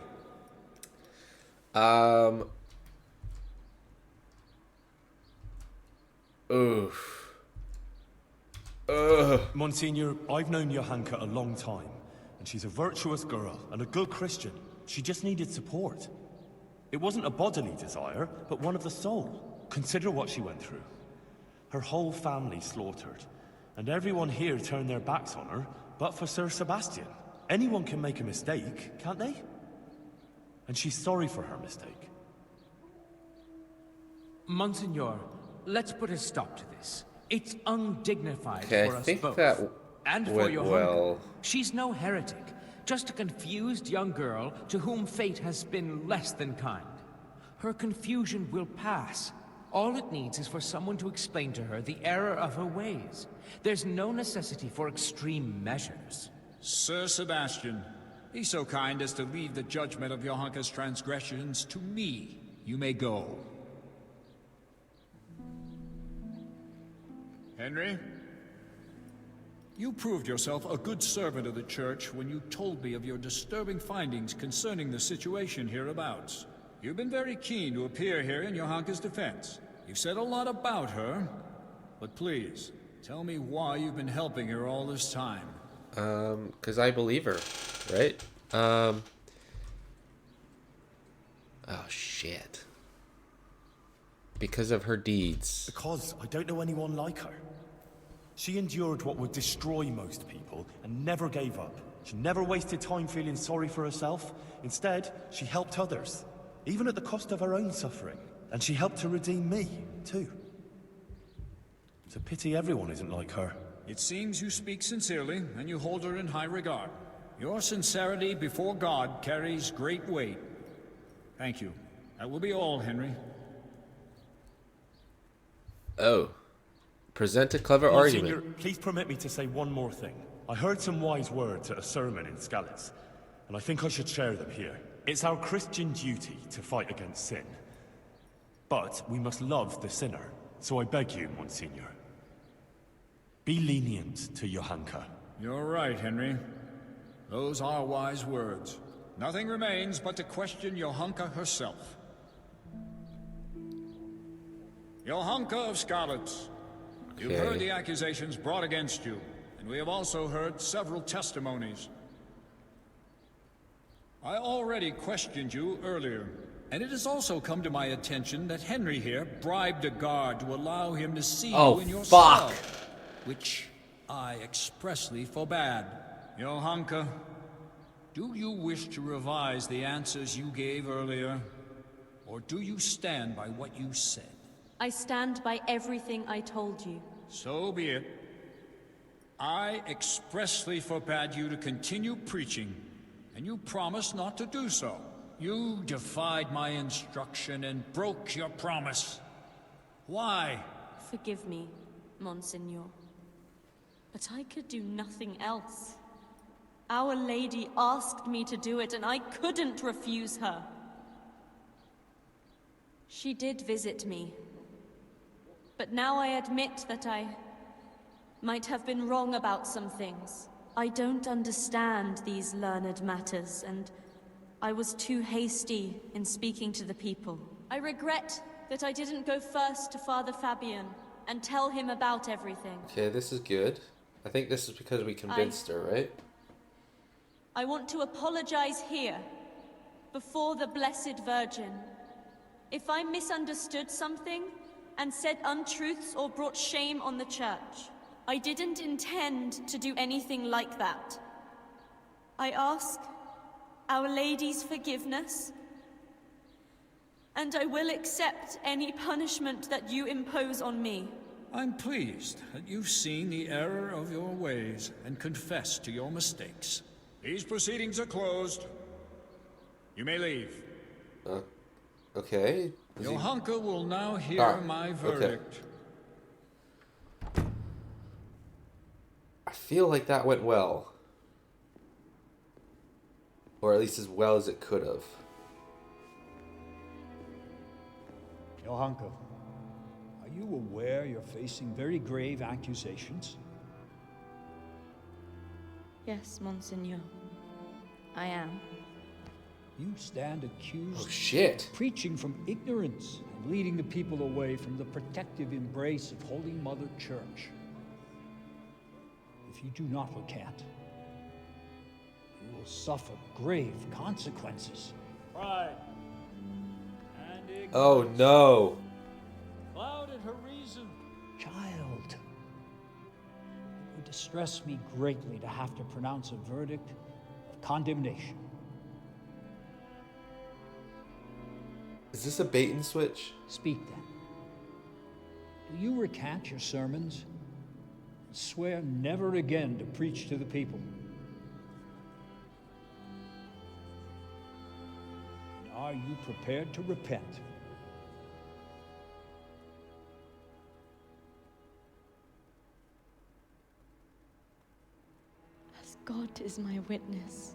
Monsignor, I've known Johanka a long time, and she's a virtuous girl and a good Christian. She just needed support. It wasn't a bodily desire, but one of the soul. Consider what she went through. Her whole family slaughtered, and everyone here turned their backs on her, but for Sir Sebastian. Anyone can make a mistake, can't they? And she's sorry for her mistake. Monsignor, let's put a stop to this. It's undignified for us both. And for Johanka. Well. She's no heretic, just a confused young girl to whom fate has been less than kind. Her confusion will pass. All it needs is for someone to explain to her the error of her ways. There's no necessity for extreme measures. Sir Sebastian, be so kind as to leave the judgment of Johanka's transgressions to me. You may go. Henry? You proved yourself a good servant of the Church when you told me of your disturbing findings concerning the situation hereabouts. You've been very keen to appear here in Johanka's defense. You've said a lot about her, but please, tell me why you've been helping her all this time. 'Cause I believe her, right? Oh, shit. Because of her deeds. Because I don't know anyone like her. She endured what would destroy most people and never gave up. She never wasted time feeling sorry for herself. Instead, she helped others, even at the cost of her own suffering. And she helped to redeem me, too. It's a pity everyone isn't like her. It seems you speak sincerely, and you hold her in high regard. Your sincerity before God carries great weight. Thank you. That will be all, Henry. Oh. Present a clever argument. Monsignor, please permit me to say one more thing. I heard some wise words at a sermon in Skalitz, and I think I should share them here. It's our Christian duty to fight against sin. But we must love the sinner. So I beg you, Monsignor, be lenient to Johanka. You're right, Henry. Those are wise words. Nothing remains but to question Johanka herself. Johanka of Skalitz, you've heard the accusations brought against you, and we have also heard several testimonies. I already questioned you earlier, and it has also come to my attention that Henry here bribed a guard to allow him to see you in your cell, which I expressly forbade. Johanka, do you wish to revise the answers you gave earlier, or do you stand by what you said? I stand by everything I told you. So be it. I expressly forbade you to continue preaching, and you promised not to do so. You defied my instruction and broke your promise. Why? Forgive me, Monsignor. But I could do nothing else. Our Lady asked me to do it, and I couldn't refuse her. She did visit me. But now I admit that I might have been wrong about some things. I don't understand these learned matters, and I was too hasty in speaking to the people. I regret that I didn't go first to Father Fabian and tell him about everything. Okay, this is good. I think this is because we convinced her, right? I want to apologize here before the Blessed Virgin. If I misunderstood something and said untruths or brought shame on the church, I didn't intend to do anything like that. I ask Our Lady's forgiveness, and I will accept any punishment that you impose on me. I'm pleased that you've seen the error of your ways and confessed to your mistakes. These proceedings are closed. You may leave. Okay. Johanka will now hear my verdict. Okay. I feel like that went well. Or at least as well as it could have. Johanka, are you aware you're facing very grave accusations? Yes, Monseigneur. I am. You stand accused of preaching from ignorance and leading the people away from the protective embrace of Holy Mother Church. If you do not recant, you will suffer grave consequences. Pride and ignorance. Oh no. Clouded her reason. Child, it would distress me greatly to have to pronounce a verdict of condemnation. Is this a bait and switch? Speak then. Do you recant your sermons and swear never again to preach to the people? And are you prepared to repent? As God is my witness,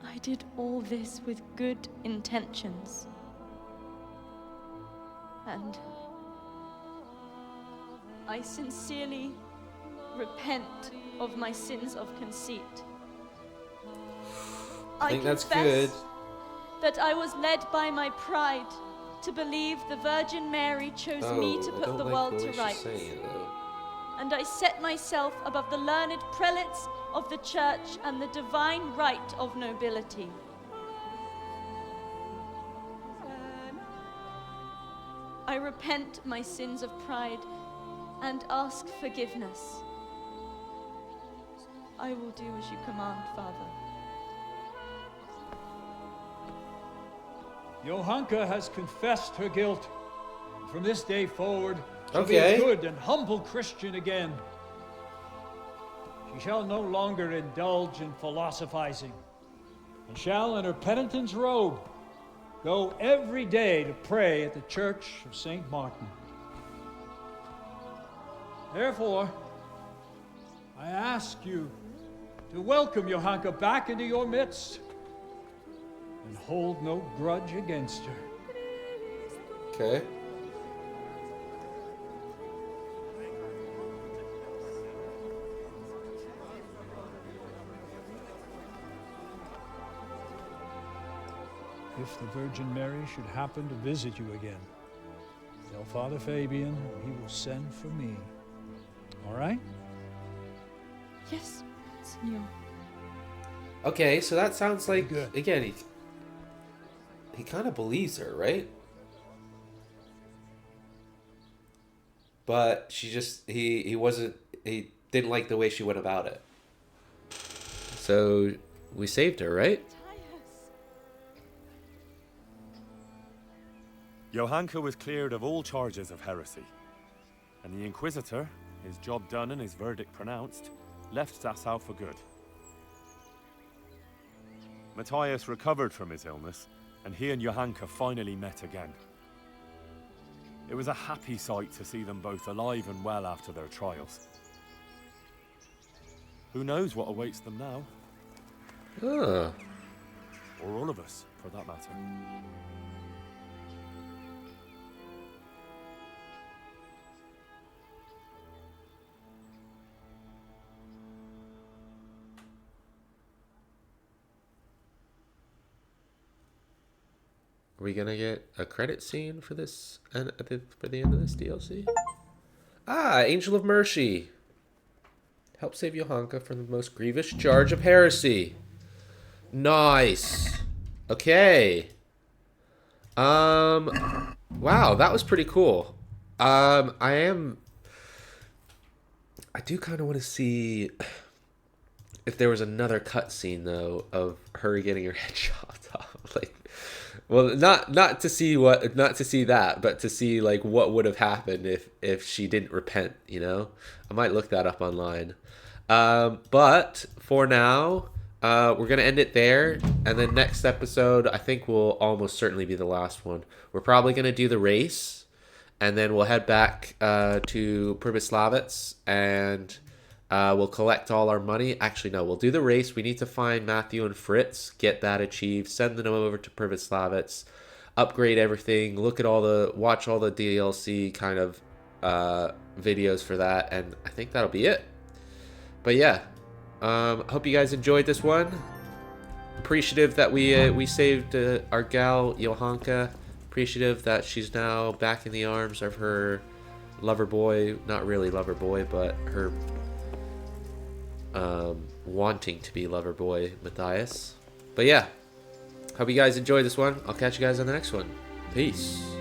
I did all this with good intentions. And I sincerely repent of my sins of conceit. I think that's confess good. That I was led by my pride to believe the Virgin Mary chose me to put the world to rights. And I set myself above the learned prelates of the Church and the divine right of nobility. I repent my sins of pride and ask forgiveness. I will do as you command, Father. Johanka has confessed her guilt. From this day forward, she'll be Okay. a good and humble Christian again. She shall no longer indulge in philosophizing, and shall, in her penitent's robe, go every day to pray at the Church of St. Martin. Therefore, I ask you to welcome Johanka back into your midst and hold no grudge against her. Okay. If the Virgin Mary should happen to visit you again, tell Father Fabian he will send for me. All right? Yes, Senor. Okay, so that sounds like, again, he kind of believes her, right? But she just, he didn't like the way she went about it. So we saved her, right? Johanka was cleared of all charges of heresy, and the Inquisitor, his job done and his verdict pronounced, left Dessau for good. Matthias recovered from his illness, and he and Johanka finally met again. It was a happy sight to see them both alive and well after their trials. Who knows what awaits them now? Or all of us, for that matter. Are we gonna get a credit scene for this and for the end of this DLC? Ah, Angel of Mercy. Help save Johanka from the most grievous charge of heresy. Nice. Okay. Wow, that was pretty cool. I do kind of want to see if there was another cutscene though of her getting her head chopped off. Like, well, not to see that, but to see like what would have happened if she didn't repent. You know, I might look that up online. But for now, we're gonna end it there, and then next episode I think will almost certainly be the last one. We're probably gonna do the race. And then we'll head back to Pribyslavitz, and we'll collect all our money. Actually, no, we'll do the race. We need to find Matthew and Fritz, get that achieved, send them over to Pribyslavitz, upgrade everything, watch all the DLC kind of videos for that, and I think that'll be it. But yeah, hope you guys enjoyed this one. Appreciative that we saved our gal Johanka. Appreciative that she's now back in the arms of her lover boy, not really lover boy, but her wanting to be lover boy, Matthias. But yeah, hope you guys enjoyed this one. I'll catch you guys on the next one. Peace.